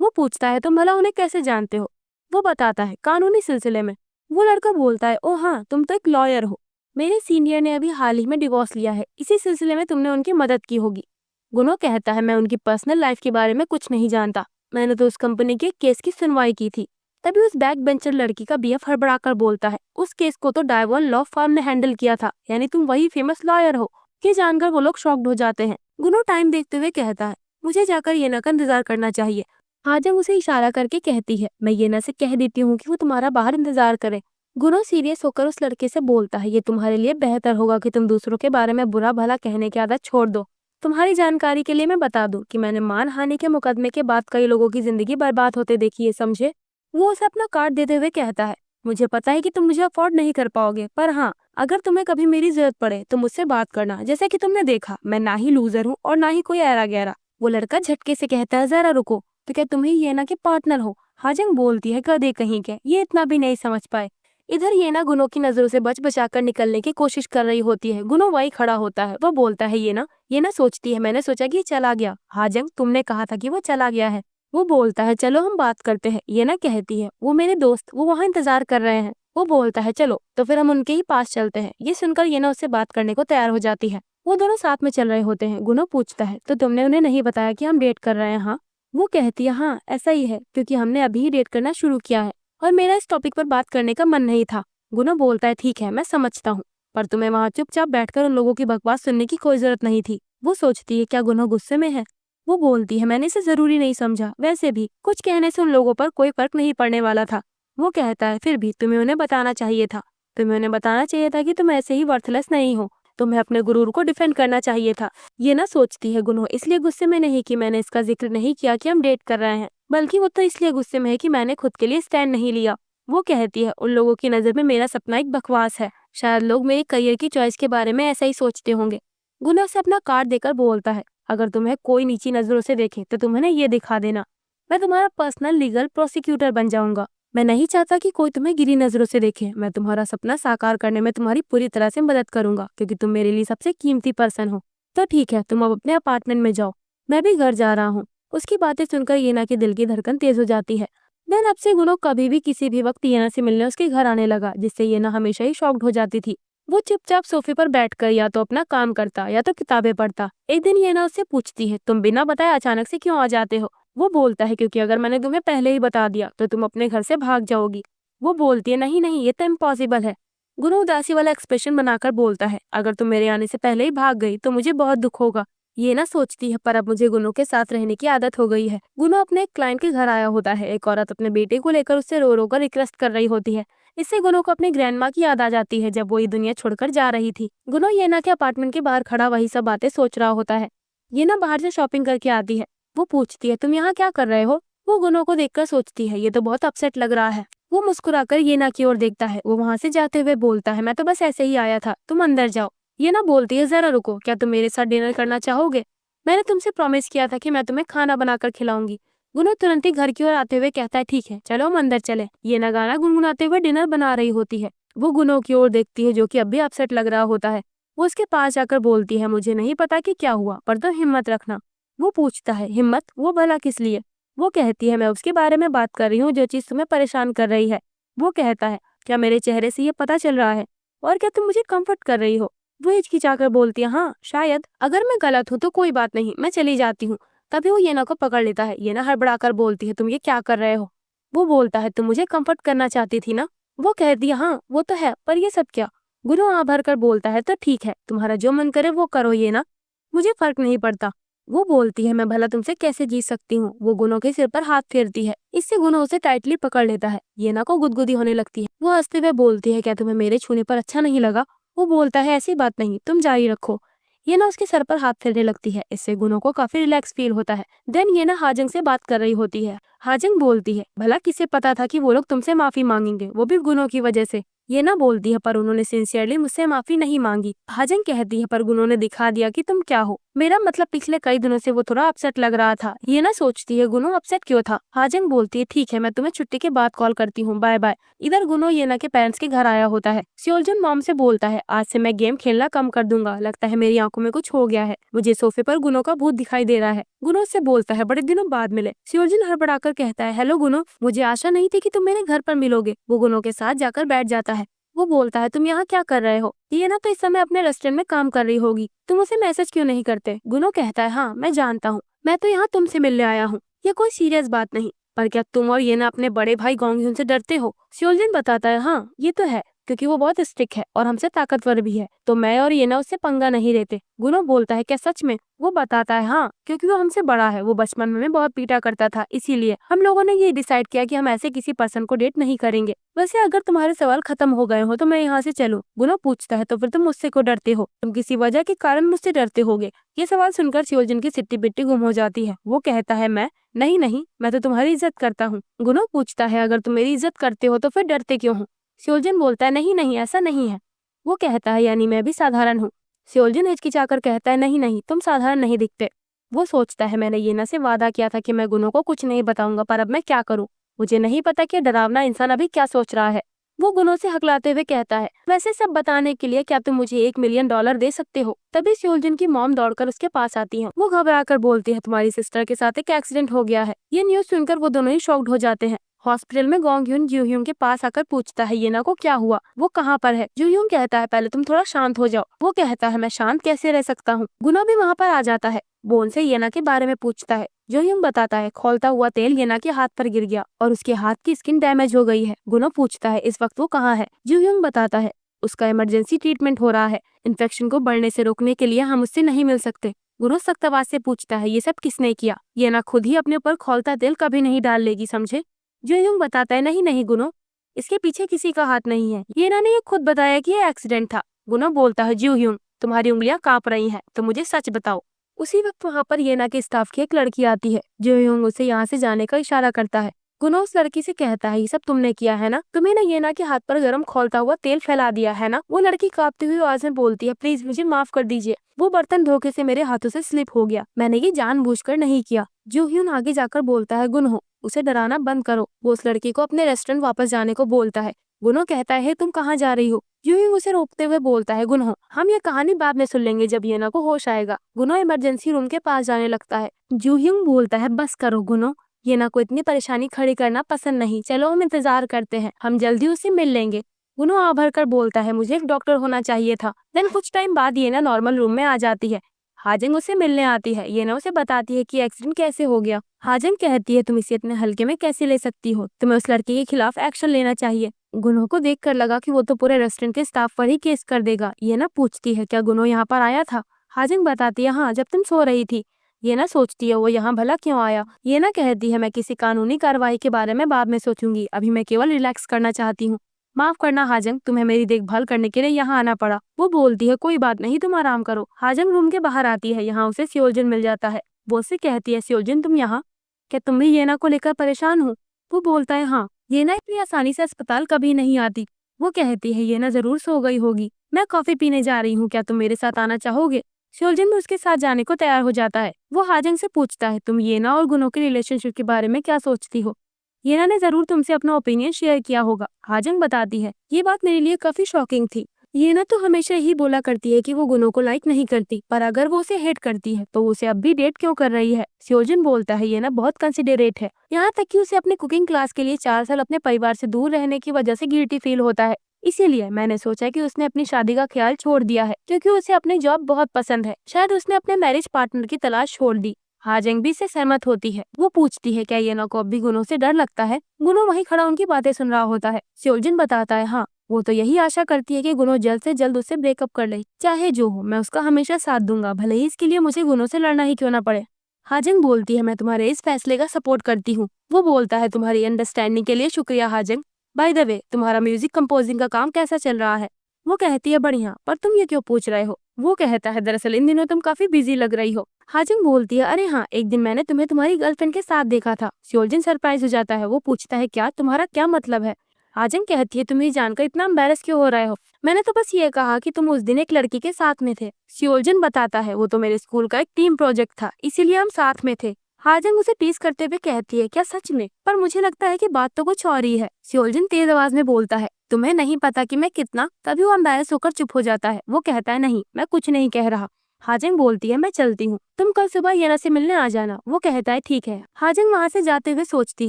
वो पूछता है, तुम भला उन्हें कैसे जानते हो? वो बताता है, कानूनी सिलसिले में। वो लड़का बोलता है, ओ हाँ, तुम तो एक लॉयर हो। मेरे सीनियर ने अभी हाल ही में डिवोर्स लिया है, इसी सिलसिले में तुमने उनकी मदद की होगी। गुनो कहता है, मैं उनकी पर्सनल लाइफ के बारे में कुछ नहीं जानता, मैंने तो उस कंपनी के केस की सुनवाई की थी। तभी उस बैक बेंचर लड़की का बीएफ हड़बड़ाकर बोलता है, उस केस को तो डायवन लॉ फर्म ने हैंडल किया था, यानी तुम वही फेमस लॉयर हो। ये जानकर वो लोग शॉक्ड हो जाते हैं। गुनो टाइम देखते हुए कहता है, मुझे जाकर येना का इंतजार करना चाहिए। हाजंग उसे इशारा करके कहती है, मैं येना से कह देती हूँ कि वो तुम्हारा बाहर इंतजार करे। गुनो सीरियस होकर उस लड़के से बोलता है, ये तुम्हारे लिए बेहतर होगा कि तुम दूसरों के बारे में बुरा भला कहने की आदत छोड़ दो। तुम्हारी जानकारी के लिए मैं बता दूं कि मैंने मानहानि के मुकदमे के बाद कई लोगों की जिंदगी बर्बाद होते देखी है, समझे। वो उसे अपना कार्ड देते हुए कहता है, मुझे पता है कि तुम मुझे अफोर्ड नहीं कर पाओगे, पर हाँ, अगर तुम्हें कभी मेरी जरूरत पड़े तो मुझसे बात करना। जैसे कि तुमने देखा, मैं ना ही लूजर हूँ और ना ही कोई ऐरा गैरा। वो लड़का झटके से कहता है, जरा रुको, तो क्या तुम ही येना के पार्टनर हो? हाजंग बोलती है, गधे कहीं के, ये इतना भी नहीं समझ पाए। इधर येना गुनो की नजरों से बच बचाकर निकलने की कोशिश कर रही होती है। गुनो वही खड़ा होता है। वो बोलता है, येना सोचती है, मैंने सोचा कि चला गया। हाजंग, तुमने कहा था कि वो चला गया है। वो बोलता है, चलो हम बात करते हैं। येना कहती है, वो मेरे दोस्त, वो वहाँ इंतजार कर रहे हैं। वो बोलता है, चलो तो फिर हम उनके ही पास चलते हैं। ये सुनकर येना उससे बात करने को तैयार हो जाती है। वो दोनों साथ में चल रहे होते हैं। गुनो पूछता है, तो तुमने उन्हें नहीं बताया कि हम डेट कर रहे हैं? हाँ। वो कहती है, हाँ ऐसा ही है, क्योंकि हमने अभी ही डेट करना शुरू किया है और मेरा इस टॉपिक पर बात करने का मन नहीं था। गुनो बोलता है, ठीक है मैं समझता हूँ, पर तुम्हें वहाँ चुपचाप बैठकर उन लोगों की बकवास सुनने की कोई जरूरत नहीं थी। वो सोचती है, क्या गुनो गुस्से में है? वो बोलती है, मैंने इसे जरूरी नहीं समझा, वैसे भी कुछ कहने से उन लोगों पर कोई फर्क नहीं पड़ने वाला था। वो कहता है, फिर भी तुम्हें उन्हें बताना चाहिए था। तुम्हें उन्हें बताना चाहिए था कि तुम ऐसे ही वर्थलेस नहीं हो। तुम्हें अपने गुरूर को डिफेंड करना चाहिए था। ये ना सोचती है, गुनो इसलिए गुस्से में नहीं कि मैंने इसका जिक्र नहीं किया कि हम डेट कर रहे हैं, बल्कि वो तो इसलिए गुस्से में है कि मैंने खुद के लिए स्टैंड नहीं लिया। वो कहती है, उन लोगों की नजर में मेरा सपना एक बकवास है। शायद लोग मेरे करियर की चॉइस के बारे में ऐसा ही सोचते होंगे। गुनो उसे अपना कार्ड देकर बोलता है, अगर तुम्हें कोई नीची नजरों से देखे तो तुम्हें ना ये दिखा देना, मैं तुम्हारा पर्सनल लीगल प्रोसिक्यूटर बन जाऊंगा। मैं नहीं चाहता कि कोई तुम्हें गिरी नजरों से देखे। मैं तुम्हारा सपना साकार करने में तुम्हारी पूरी तरह से मदद करूंगा, क्योंकि तुम मेरे लिए सबसे कीमती पर्सन हो। तो ठीक है, तुम अब अपने अपार्टमेंट में जाओ, मैं भी घर जा रहा हूँ। उसकी बातें सुनकर येना के दिल की धड़कन तेज हो जाती है। देन अब से गुनो कभी भी किसी भी वक्त येना से मिलने उसके घर आने लगा, जिससे येना हमेशा ही शॉक्ड हो जाती थी। वो चुपचाप सोफे पर बैठकर या तो अपना काम करता या तो किताबें पढ़ता। एक दिन येना उससे पूछती है, तुम बिना बताए अचानक से क्यों आ जाते हो? वो बोलता है, क्योंकि अगर मैंने तुम्हें पहले ही बता दिया तो तुम अपने घर से भाग जाओगी। वो बोलती है, नहीं नहीं, ये तो इम्पॉसिबल है। गुनो उदासी वाला एक्सप्रेशन बनाकर बोलता है, अगर तुम मेरे आने से पहले ही भाग गई तो मुझे बहुत दुख होगा। ये ना सोचती है, पर अब मुझे गुनो के साथ रहने की आदत हो गई है। गुनो अपने एक क्लाइंट के घर आया होता है। एक औरत अपने बेटे को लेकर उससे रो रो कर रिक्वेस्ट कर रही होती है। इससे गुनो को अपनी ग्रैंडमा की याद आ जाती है, जब वो ये दुनिया छोड़कर जा रही थी। गुनो येना के अपार्टमेंट के बाहर खड़ा वही सब बातें सोच रहा होता है। येना बाहर से शॉपिंग करके आती है। वो पूछती है, तुम यहाँ क्या कर रहे हो? वो गुनो को देखकर सोचती है, ये तो बहुत अपसेट लग रहा है। वो मुस्कुराकर येना की ओर देखता है। वो वहां से जाते हुए बोलता है, मैं तो बस ऐसे ही आया था, तुम अंदर जाओ। येना बोलती है, जरा रुको, क्या तुम मेरे साथ डिनर करना चाहोगे? मैंने तुमसे प्रॉमिस किया था कि मैं तुम्हें खाना बनाकर खिलाऊंगी। गुनो तुरंत ही घर की ओर आते हुए कहता है, ठीक है चलो हम अंदर चले। येना गाना गुनगुनाते हुए डिनर बना रही होती है। वो गुनो की ओर देखती है, जो कि अब भी अपसेट लग रहा होता है। वो उसके पास जाकर बोलती है, मुझे नहीं पता कि क्या हुआ, पर तुम हिम्मत रखना। वो पूछता है, हिम्मत? वो भला किस लिए? वो कहती है, मैं उसके बारे में बात कर रही हूँ जो चीज तुम्हें परेशान कर रही है। वो कहता है, क्या मेरे चेहरे से ये पता चल रहा है? और क्या तुम मुझे कंफर्ट कर रही हो? वो हिचकिचाकर बोलती है, हाँ शायद। अगर मैं गलत हूँ तो कोई बात नहीं, मैं चली जाती हूँ। तभी वो येना को पकड़ लेता है। येना हड़बड़ाकर बोलती है, तुम ये क्या कर रहे हो? वो बोलता है, तुम मुझे कंफर्ट करना चाहती थी ना? वो कहती है, हाँ वो तो है, पर ये सब क्या? गुरु आँ भर कर बोलता है, तो ठीक है, तुम्हारा जो मन करे वो करो येना, मुझे फर्क नहीं पड़ता। वो बोलती है, मैं भला तुमसे कैसे जीत सकती हूँ? वो गुनो के सिर पर हाथ फेरती है। इससे गुनो उसे टाइटली पकड़ लेता है। येना को गुदगुदी होने लगती है। वो हंसते हुए बोलती है, क्या तुम्हें मेरे छूने पर अच्छा नहीं लगा? वो बोलता है, ऐसी बात नहीं, तुम जारी रखो। ये ना उसके सर पर हाथ फेरने लगती है। इससे गुनो को काफी रिलैक्स फील होता है। देन ये ना हाजंग से बात कर रही होती है। हाजंग बोलती है, भला किसे पता था कि वो लोग तुमसे माफी मांगेंगे, वो भी गुनो की वजह से। ये ना बोलती है, पर उन्होंने सिंसियरली मुझसे माफी नहीं मांगी। हाजंग कहती है, पर गुनो ने दिखा दिया कि तुम क्या हो। मेरा मतलब पिछले कई दिनों से वो थोड़ा अपसेट लग रहा था। ये ना सोचती है, गुनो अपसेट क्यों था? हाजंग बोलती है, ठीक है मैं तुम्हें छुट्टी के बाद कॉल करती हूँ, बाय बाय। इधर गुनो येना के पेरेंट्स के घर आया होता है। सियोलजुन मॉम से बोलता है, आज से मैं गेम खेलना कम कर दूंगा, लगता है मेरी आंखों में कुछ हो गया है, मुझे सोफे पर गुनो का भूत दिखाई दे रहा है। गुनो से बोलता है, बड़े दिनों बाद मिले। सियोलजुन हड़बड़ाकर कहता है, हेलो गुनो, मुझे आशा नहीं थी कि तुम मेरे घर पर मिलोगे। वो गुनो के साथ जाकर बैठ जाता है। वो बोलता है, तुम यहाँ क्या कर रहे हो? ये ना तो इस समय अपने रेस्टोरेंट में काम कर रही होगी, तुम उसे मैसेज क्यों नहीं करते? गुनो कहता है, हाँ मैं जानता हूँ, मैं तो यहाँ तुमसे मिलने आया हूँ, ये कोई सीरियस बात नहीं। पर क्या तुम और येना अपने बड़े भाई गोंगhyun से डरते हो? सियोलजिन बताता है हाँ ये तो है, क्योंकि वो बहुत स्ट्रिक्ट है और हमसे ताकतवर भी है, तो मैं और येना उससे पंगा नहीं लेते। गुनो बोलता है क्या सच में? वो बताता है हाँ, क्योंकि वो हमसे बड़ा है, वो बचपन में बहुत पीटा करता था, इसीलिए हम लोगों ने ये डिसाइड किया कि हम ऐसे किसी पर्सन को डेट नहीं करेंगे। वैसे अगर तुम्हारे सवाल खत्म हो गए हो तो मैं यहाँ से चलूं? गुनो पूछता है तो फिर तुम मुझसे क्यों डरते हो? तुम किसी वजह के कारण मुझसे डरते होगे। ये सवाल सुनकर सियोलजिन की सिट्टी बिट्टी गुम हो जाती है। वो कहता है मैं नहीं, मैं तो तुम्हारी इज्जत करता हूँ। गुनो पूछता है अगर तुम मेरी इज्जत करते हो तो फिर डरते क्यों हो? सियोलजिन बोलता है नहीं ऐसा नहीं है। वो कहता है यानी मैं भी साधारण हूँ। सियोलजिन हिचकिचाकर कहता है नहीं तुम साधारण नहीं दिखते। वो सोचता है मैंने येना से वादा किया था कि मैं गुनो को कुछ नहीं बताऊंगा, पर अब मैं क्या करूं? मुझे नहीं पता कि डरावना इंसान अभी क्या सोच रहा है। वो गुनो से हकलाते हुए कहता है वैसे सब बताने के लिए क्या तुम मुझे $1 मिलियन दे सकते हो? तभी सियोलजिन की मॉम दौड़कर उसके पास आती है। वो घबराकर बोलती है तुम्हारी सिस्टर के साथ एक एक्सीडेंट हो गया है। ये न्यूज सुनकर वो दोनों ही शॉक्ड हो जाते हैं। हॉस्पिटल में गोंगhyun जूह्यून के पास आकर पूछता है येना को क्या हुआ, वो कहाँ पर है? जूह्यून कहता है पहले तुम थोड़ा शांत हो जाओ। वो कहता है मैं शांत कैसे रह सकता हूँ? गुना भी वहाँ पर आ जाता है। वो उनसे येना के बारे में पूछता है। जूह्यून बताता है खौलता हुआ तेल येना के हाथ पर गिर गया और उसके हाथ की स्किन डैमेज हो गई है। गुना पूछता है इस वक्त वो कहाँ है? जूह्यून बताता है उसका इमरजेंसी ट्रीटमेंट हो रहा है, इन्फेक्शन को बढ़ने से रोकने के लिए हम उससे नहीं मिल सकते। गुरु सख्त आवाज से पूछता है ये सब किसने किया? येना खुद ही अपने ऊपर खौलता तेल कभी नहीं डाल लेगी, समझे? जूह्यून बताता है नहीं गुनो, इसके पीछे किसी का हाथ नहीं है, येना ने ये खुद बताया कि ये एक्सीडेंट था। गुनो बोलता है जूह्यून तुम्हारी उंगलियां कांप रही हैं, तो मुझे सच बताओ। उसी वक्त वहाँ पर येना के स्टाफ की एक लड़की आती है। जूह्यून उसे यहाँ से जाने का इशारा करता है। गुनो उस लड़की से कहता है ये सब तुमने किया है ना? तुम्हें ना येना के हाथ पर गर्म खौलता हुआ तेल फैला दिया है ना? वो लड़की कांपती हुई आवाज में बोलती है प्लीज मुझे माफ कर दीजिए, वो बर्तन धोखे से मेरे हाथों से स्लिप हो गया, मैंने ये जानबूझकर नहीं किया। जूह्यून आगे जाकर बोलता है गुनो उसे डराना बंद करो। वो उस लड़की को अपने रेस्टोरेंट वापस जाने को बोलता है। गुनो कहता है तुम कहाँ जा रही हो? जूह्यून उसे रोकते हुए बोलता है गुनो हम ये कहानी बाद में सुन लेंगे जब येना को होश आएगा। गुनो इमरजेंसी रूम के पास जाने लगता है। जूह्यून बोलता है बस करो गुनो, येना को इतनी परेशानी खड़ी करना पसंद नहीं, चलो हम इंतजार करते हैं, हम जल्दी उसे मिल लेंगे। गुनो आ भर कर बोलता है मुझे एक डॉक्टर होना चाहिए था। देन कुछ टाइम बाद येना नॉर्मल रूम में आ जाती है। हाजंग उसे मिलने आती है। येना उसे बताती है कि एक्सीडेंट कैसे हो गया। हाजंग कहती है तुम इसे इतने हल्के में कैसे ले सकती हो, तुम्हें उस लड़के के खिलाफ एक्शन लेना चाहिए। गुनो को देखकर लगा कि वो तो पूरे रेस्टोरेंट के स्टाफ पर ही केस कर देगा। येना पूछती है क्या गुनो यहाँ पर आया था? हाजंग बताती है हाँ, जब तुम सो रही थी। येना सोचती है वो यहाँ भला क्यों आया। येना कहती है मैं किसी कानूनी कार्रवाई के बारे में बाद में सोचूंगी, अभी मैं केवल रिलैक्स करना चाहती हूँ। माफ करना हाजंग, तुम्हें मेरी देखभाल करने के लिए यहाँ आना पड़ा। वो बोलती है कोई बात नहीं, तुम आराम करो। हाजंग रूम के बाहर आती है। यहाँ उसे सियोलजिन मिल जाता है। वो उससे कहती है सियोलजिन तुम यहाँ, क्या तुम भी येना को लेकर परेशान हो? वो बोलता है हाँ, येना इतनी आसानी से अस्पताल कभी नहीं आती। वो कहती है येना जरूर सो गई होगी, मैं कॉफी पीने जा रही हूँ, क्या तुम मेरे साथ आना चाहोगे? सियोलजिन भी उसके साथ जाने को तैयार हो जाता है। वो हाजंग से पूछता है तुम येना और गुनो के रिलेशनशिप के बारे में क्या सोचती हो? येना ने जरूर तुमसे अपना ओपिनियन शेयर किया होगा। हाजंग बताती है ये बात मेरे लिए काफी शॉकिंग थी। येना तो हमेशा ही बोला करती है कि वो गुनो को लाइक नहीं करती, पर अगर वो उसे हेट करती है तो उसे अब भी डेट क्यों कर रही है? सियोलजिन बोलता है येना बहुत कंसिडरेट है, यहाँ तक कि उसे अपने कुकिंग क्लास के लिए 4 साल अपने परिवार से दूर रहने की वजह से गिल्टी फील होता है। इसीलिए मैंने सोचा कि उसने अपनी शादी का ख्याल छोड़ दिया है, क्योंकि उसे अपनी जॉब बहुत पसंद है। शायद उसने अपने मैरिज पार्टनर की तलाश छोड़ दी। हाजंग भी से सहमत होती है। वो पूछती है क्या येना को अब भी गुनो से डर लगता है? गुनो वहीं खड़ा उनकी बातें सुन रहा होता है। सियोलजिन बताता है हाँ, वो तो यही आशा करती है कि गुनो जल्द से जल्द उससे ब्रेकअप कर ले, चाहे जो हो मैं उसका हमेशा साथ दूंगा, भले ही इसके लिए मुझे गुनो से लड़ना ही क्यों ना पड़े। हाजंग बोलती है मैं तुम्हारे इस फैसले का सपोर्ट करती हूँ। वो बोलता है तुम्हारी अंडरस्टैंडिंग के लिए शुक्रिया हाजंग। बाय द वे तुम्हारा म्यूजिक कंपोजिंग का काम कैसा चल रहा है? वो कहती है बढ़िया, पर तुम ये क्यों पूछ रहे हो? वो कहता है दरअसल इन दिनों तुम काफी बिजी लग रही हो। हाजंग बोलती है अरे हाँ, एक दिन मैंने तुम्हें तुम्हारी गर्लफ्रेंड के साथ देखा था। सियोलजिन सरप्राइज हो जाता है। वो पूछता है क्या, तुम्हारा क्या मतलब है? हाजंग कहती है तुम ये जानकर इतना एम्बैरेस क्यों हो रहे हो? मैंने तो बस ये कहा कि तुम उस दिन एक लड़की के साथ में थे। सियोलजिन बताता है वो तो मेरे स्कूल का एक टीम प्रोजेक्ट था, इसीलिए हम साथ में थे। हाजंग उसे टीज करते हुए कहती है क्या सच में? पर मुझे लगता है कि बात तो कुछ और ही है। सियोलजिन तेज आवाज में बोलता है तुम्हें नहीं पता कि मैं कितना? तभी वो एम्बैरेस होकर चुप हो जाता है। वो कहता है नहीं, मैं कुछ नहीं कह रहा। हाजंग बोलती है मैं चलती हूँ, तुम कल सुबह येना से मिलने आ जाना। वो कहता है ठीक है। हाजंग वहाँ से जाते हुए सोचती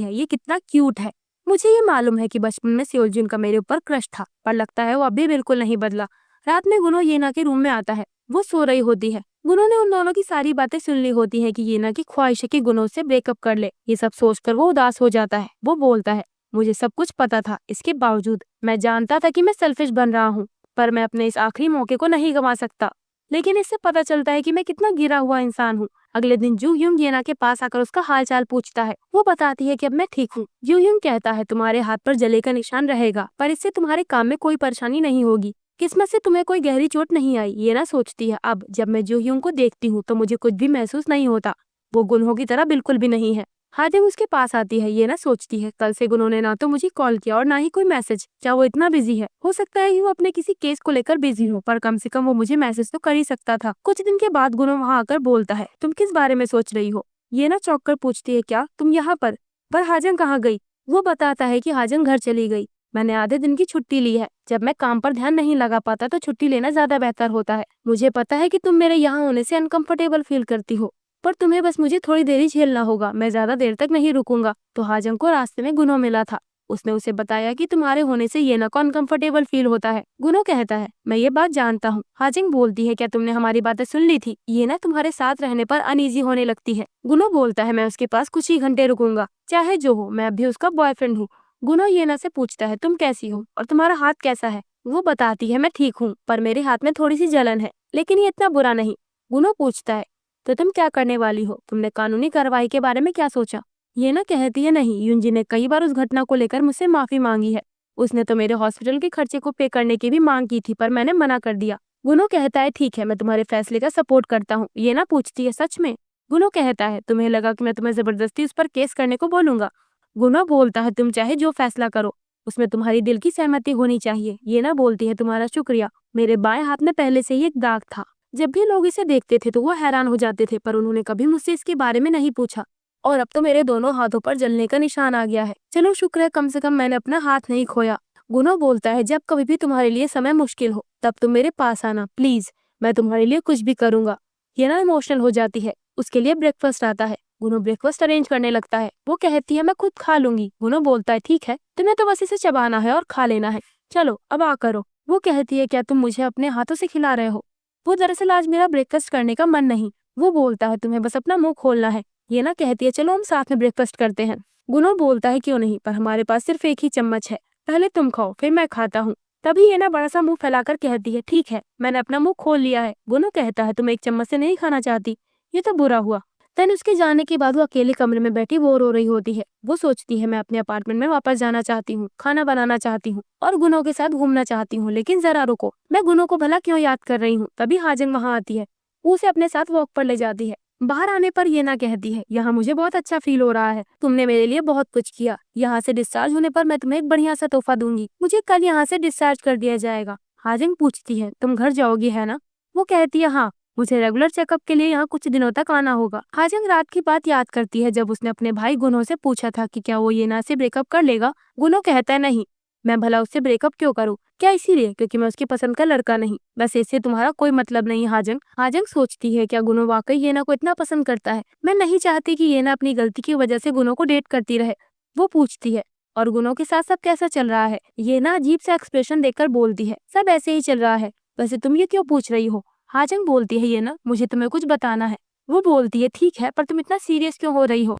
है ये कितना क्यूट है। मुझे ये मालूम है कि बचपन में सियोलजिन का मेरे ऊपर क्रश था, पर लगता है वो अभी बिल्कुल नहीं बदला। रात में गुनो येना के रूम में आता है। वो सो रही होती है। गुनो ने उन दोनों की सारी बातें सुन ली होती है कि ये ना की ख्वाहिश है कि गुनो से ब्रेकअप कर ले। ये सब सोचकर वो उदास हो जाता है। वो बोलता है, मुझे सब कुछ पता था, इसके बावजूद मैं जानता था कि मैं सेल्फिश बन रहा हूँ, पर मैं अपने इस आखिरी मौके को नहीं गंवा सकता। लेकिन इससे पता चलता है कि मैं कितना गिरा हुआ इंसान हूँ। अगले दिन जू यूंग येना के पास आकर उसका हालचाल पूछता है। वो बताती है कि अब मैं ठीक हूँ। जू यूंग कहता है, तुम्हारे हाथ पर जले का निशान रहेगा, पर इससे तुम्हारे काम में कोई परेशानी नहीं होगी। किस्मत से तुम्हें कोई गहरी चोट नहीं आई। ये ना सोचती है, अब जब मैं जू यूंग को देखती हूँ तो मुझे कुछ भी महसूस नहीं होता। वो गुनहो की तरह बिल्कुल भी नहीं है। हाजिम उसके पास आती है। ये ना सोचती है, कल से गुनहो ने ना तो मुझे कॉल किया और ना ही कोई मैसेज। क्या वो इतना बिजी है? हो सकता है कि वो अपने किसी केस को लेकर बिजी हो, पर कम से कम वो मुझे मैसेज तो कर ही सकता था। कुछ दिन के बाद गुनहो वहाँ आकर बोलता है, तुम किस बारे में सोच रही हो? ये ना चौंक कर पूछती है, क्या तुम यहाँ पर हाजंग कहाँ गई? वो बताता है कि हाजंग घर चली गई। मैंने आधे दिन की छुट्टी ली है। जब मैं काम पर ध्यान नहीं लगा पाता तो छुट्टी लेना ज्यादा बेहतर होता है। मुझे पता है कि तुम मेरे यहाँ होने से अनकंफर्टेबल फील करती हो, पर तुम्हें बस मुझे थोड़ी देर ही झेलना होगा। मैं ज्यादा देर तक नहीं रुकूंगा। तो हाजंग को रास्ते में गुनो मिला था। उसने उसे बताया कि तुम्हारे होने से येना को अनकंफर्टेबल फील होता है। गुनो कहता है, मैं ये बात जानता हूँ। हाजंग बोलती है, क्या तुमने हमारी बातें सुन ली थी? येना तुम्हारे साथ रहने पर अनईजी होने लगती है। गुनो बोलता है, मैं उसके पास कुछ ही घंटे रुकूंगा, चाहे जो हो, मैं अभी उसका बॉयफ्रेंड हूँ। गुनो येना से पूछता है, तुम कैसी हो और तुम्हारा हाथ कैसा है? वो बताती है, मैं ठीक हूँ, पर मेरे हाथ में थोड़ी सी जलन है, लेकिन ये इतना बुरा नहीं। गुनो पूछता है, तो तुम क्या करने वाली हो? तुमने कानूनी कार्रवाई के बारे में क्या सोचा? ये ना कहती है, नहीं, युंजी ने कई बार उस घटना को लेकर मुझसे माफी मांगी है। उसने तो मेरे हॉस्पिटल के खर्चे को पे करने की भी मांग की थी, पर मैंने मना कर दिया। गुनो कहता है, ठीक है, मैं तुम्हारे फैसले का सपोर्ट करता हूँ। ये ना पूछती है, सच में? गुनो कहता है, तुम्हें लगा कि मैं तुम्हें जबरदस्ती उस पर केस करने को बोलूंगा? गुनो बोलता है, तुम चाहे जो फैसला करो, उसमें तुम्हारी दिल की सहमति होनी चाहिए। ये ना बोलती है, तुम्हारा शुक्रिया। मेरे बाएं हाथ में पहले से ही एक दाग था। जब भी लोग इसे देखते थे तो वो हैरान हो जाते थे, पर उन्होंने कभी मुझसे इसके बारे में नहीं पूछा। और अब तो मेरे दोनों हाथों पर जलने का निशान आ गया है। चलो शुक्र है, कम से कम मैंने अपना हाथ नहीं खोया। गुनो बोलता है, जब कभी भी तुम्हारे लिए समय मुश्किल हो तब तुम मेरे पास आना प्लीज, मैं तुम्हारे लिए कुछ भी करूंगा। ये ना इमोशनल हो जाती है। उसके लिए ब्रेकफास्ट आता है। गुनो ब्रेकफास्ट अरेंज करने लगता है। वो कहती है, मैं खुद खा लूंगी। गुनो बोलता है, ठीक है, तुम्हें तो बस इसे चबाना है और खा लेना है। चलो अब आ करो। वो कहती है, क्या तुम मुझे अपने हाथों से खिला रहे हो? वो दरअसल आज मेरा ब्रेकफास्ट करने का मन नहीं। वो बोलता है, तुम्हें बस अपना मुंह खोलना है। ये ना कहती है, चलो हम साथ में ब्रेकफास्ट करते हैं। गुनो बोलता है, क्यों नहीं, पर हमारे पास सिर्फ एक ही चम्मच है। पहले तुम खाओ, फिर मैं खाता हूँ। तभी ये ना बड़ा सा मुंह फैलाकर कहती है, ठीक है, मैंने अपना मुंह खोल लिया है। गुनो कहता है, तुम एक चम्मच से नहीं खाना चाहती? ये तो बुरा हुआ। देन उसके जाने के बाद वो अकेले कमरे में बैठी बोर हो रही होती है। वो सोचती है, मैं अपने अपार्टमेंट में वापस जाना चाहती हूँ, खाना बनाना चाहती हूँ और गुनो के साथ घूमना चाहती हूँ। लेकिन जरा रुको, मैं गुनो को भला क्यों याद कर रही हूँ? तभी हाजंग वहाँ आती है। वो उसे अपने साथ वॉक पर ले जाती है। बाहर आने पर ये ना कहती है, यहाँ मुझे बहुत अच्छा फील हो रहा है। तुमने मेरे लिए बहुत कुछ किया। यहाँ से डिस्चार्ज होने पर मैं तुम्हें एक बढ़िया सा तोहफा दूंगी। मुझे कल यहाँ से डिस्चार्ज कर दिया जाएगा। हाजंग पूछती है, तुम घर जाओगी है ना? वो कहती है, हाँ, मुझे रेगुलर चेकअप के लिए यहाँ कुछ दिनों तक आना होगा। हाजंग रात की बात याद करती है जब उसने अपने भाई गुनो से पूछा था कि क्या वो येना से ब्रेकअप कर लेगा। गुनो कहता है, नहीं, मैं भला उससे ब्रेकअप क्यों करूँ? क्या इसीलिए क्योंकि मैं उसकी पसंद का लड़का नहीं? बस इससे तुम्हारा कोई मतलब नहीं। हाजंग हाजंग सोचती है, क्या गुनो वाकई येना को इतना पसंद करता है? मैं नहीं चाहती कि येना अपनी गलती की वजह से गुनो को डेट करती रहे। वो पूछती है, और गुनो के साथ सब कैसा चल रहा है? येना अजीब सा एक्सप्रेशन देकर बोलती है, सब ऐसे ही चल रहा है। वैसे तुम ये क्यों पूछ रही हो? हाजंग बोलती है, येना, मुझे तुम्हें कुछ बताना है। वो बोलती है, ठीक है, पर तुम इतना सीरियस क्यों हो रही हो?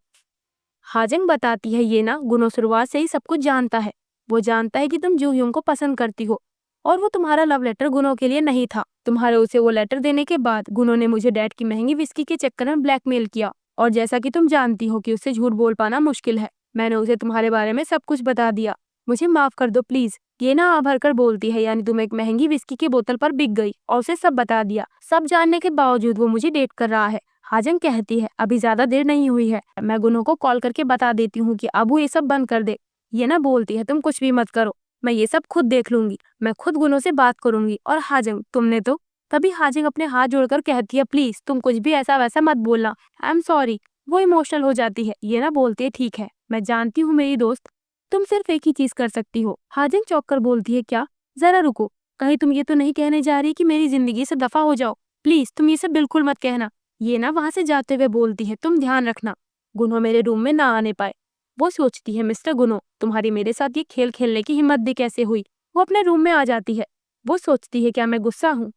हाजंग बताती है, येना, गुनो शुरुआत से ही सब कुछ जानता है। वो जानता है कि तुम जूह्यूंग को पसंद करती हो और वो तुम्हारा लव लेटर गुनो के लिए नहीं था। तुम्हारे उसे वो लेटर देने के बाद गुनो ने मुझे डैड की महंगी विस्की के चक्कर में ब्लैकमेल किया, और जैसा कि तुम जानती हो कि उससे झूठ बोल पाना मुश्किल है, मैंने उसे तुम्हारे बारे में सब कुछ बता दिया। मुझे माफ कर दो प्लीज। ये ना आ भर कर बोलती है, यानी तुम एक महंगी विस्की की बोतल पर बिक गई और उसे सब बता दिया। सब जानने के बावजूद वो मुझे डेट कर रहा है। हाजंग कहती है, अभी ज्यादा देर नहीं हुई है, मैं गुनो को कॉल करके बता देती हूँ कि अब वो ये सब बंद कर दे। ये ना बोलती है, तुम कुछ भी मत करो, मैं ये सब खुद देख लूंगी, मैं खुद गुनो से बात करूंगी। और हाजंग, तुमने तो। तभी हाजंग अपने हाथ जोड़कर कहती है, प्लीज तुम कुछ भी ऐसा वैसा मत बोलना, आई एम सॉरी। वो इमोशनल हो जाती है। ये ना बोलती है, ठीक है, मैं जानती हूँ मेरी दोस्त, तुम सिर्फ एक ही चीज कर सकती हो। हाजंग चौंक कर बोलती है, क्या? जरा रुको, कहीं तुम ये तो नहीं कहने जा रही कि मेरी जिंदगी से दफा हो जाओ? प्लीज तुम ये सब बिल्कुल मत कहना। ये ना वहां से जाते हुए बोलती है, तुम ध्यान रखना गुनो मेरे रूम में ना आने पाए। वो सोचती है, मिस्टर गुनो, तुम्हारी मेरे साथ ये खेल खेलने की हिम्मत भी कैसे हुई? वो अपने रूम में आ जाती है। वो सोचती है, क्या मैं गुस्सा हूँ?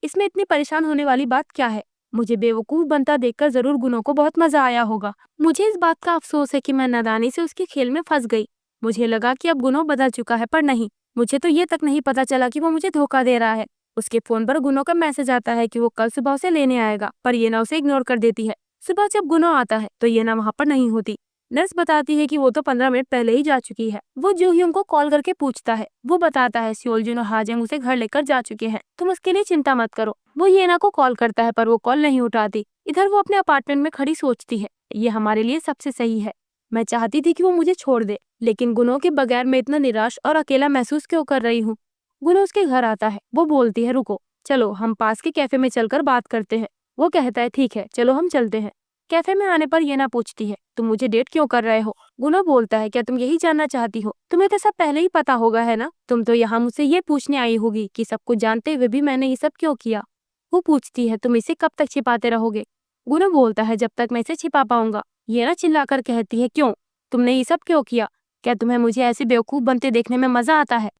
इसमें इतनी परेशान होने वाली बात क्या है? मुझे बेवकूफ बनता देखकर जरूर गुनो को बहुत मजा आया होगा। मुझे इस बात का अफसोस है कि मैं नादानी से उसके खेल में फंस गई। मुझे लगा कि अब गुनो बदल चुका है, पर नहीं। मुझे तो ये तक नहीं पता चला कि वो मुझे धोखा दे रहा है। उसके फोन पर गुनो का मैसेज आता है कि वो कल सुबह उसे लेने आएगा, पर ये ना उसे इग्नोर कर देती है। सुबह जब गुनो आता है तो ये ना वहाँ पर नहीं होती। नर्स बताती है कि वो तो 15 मिनट पहले ही जा चुकी है। वो जूhyung को कॉल करके पूछता है। वो बताता है सियोलजुन और हाजंग उसे घर लेकर जा चुके हैं, तुम उसके लिए चिंता मत करो। वो येना को कॉल करता है पर वो कॉल नहीं उठाती। इधर वो अपने अपार्टमेंट में खड़ी सोचती है, ये हमारे लिए सबसे सही है। मैं चाहती थी कि वो मुझे छोड़ दे, लेकिन गुनो के बगैर मैं इतना निराश और अकेला महसूस क्यों कर रही हूँ। गुनो उसके घर आता है। वो बोलती है रुको, चलो हम पास के कैफे में चलकर बात करते हैं। वो कहता है ठीक है, चलो हम चलते हैं। कैफे में आने पर येना पूछती है तुम मुझे डेट क्यों कर रहे हो। गुनो बोलता है क्या तुम यही जानना चाहती हो? तुम्हें तो सब पहले ही पता होगा है ना। तुम तो यहाँ मुझसे ये पूछने आई होगी कि सब कुछ जानते हुए भी मैंने ये सब क्यों किया। वो पूछती है तुम इसे कब तक छिपाते रहोगे। गुनो बोलता है जब तक मैं इसे छिपा पाऊंगा। येना चिल्लाकर कहती है क्यों, तुमने ये सब क्यों किया? क्या तुम्हें मुझे ऐसे बेवकूफ बनते देखने में मजा आता है?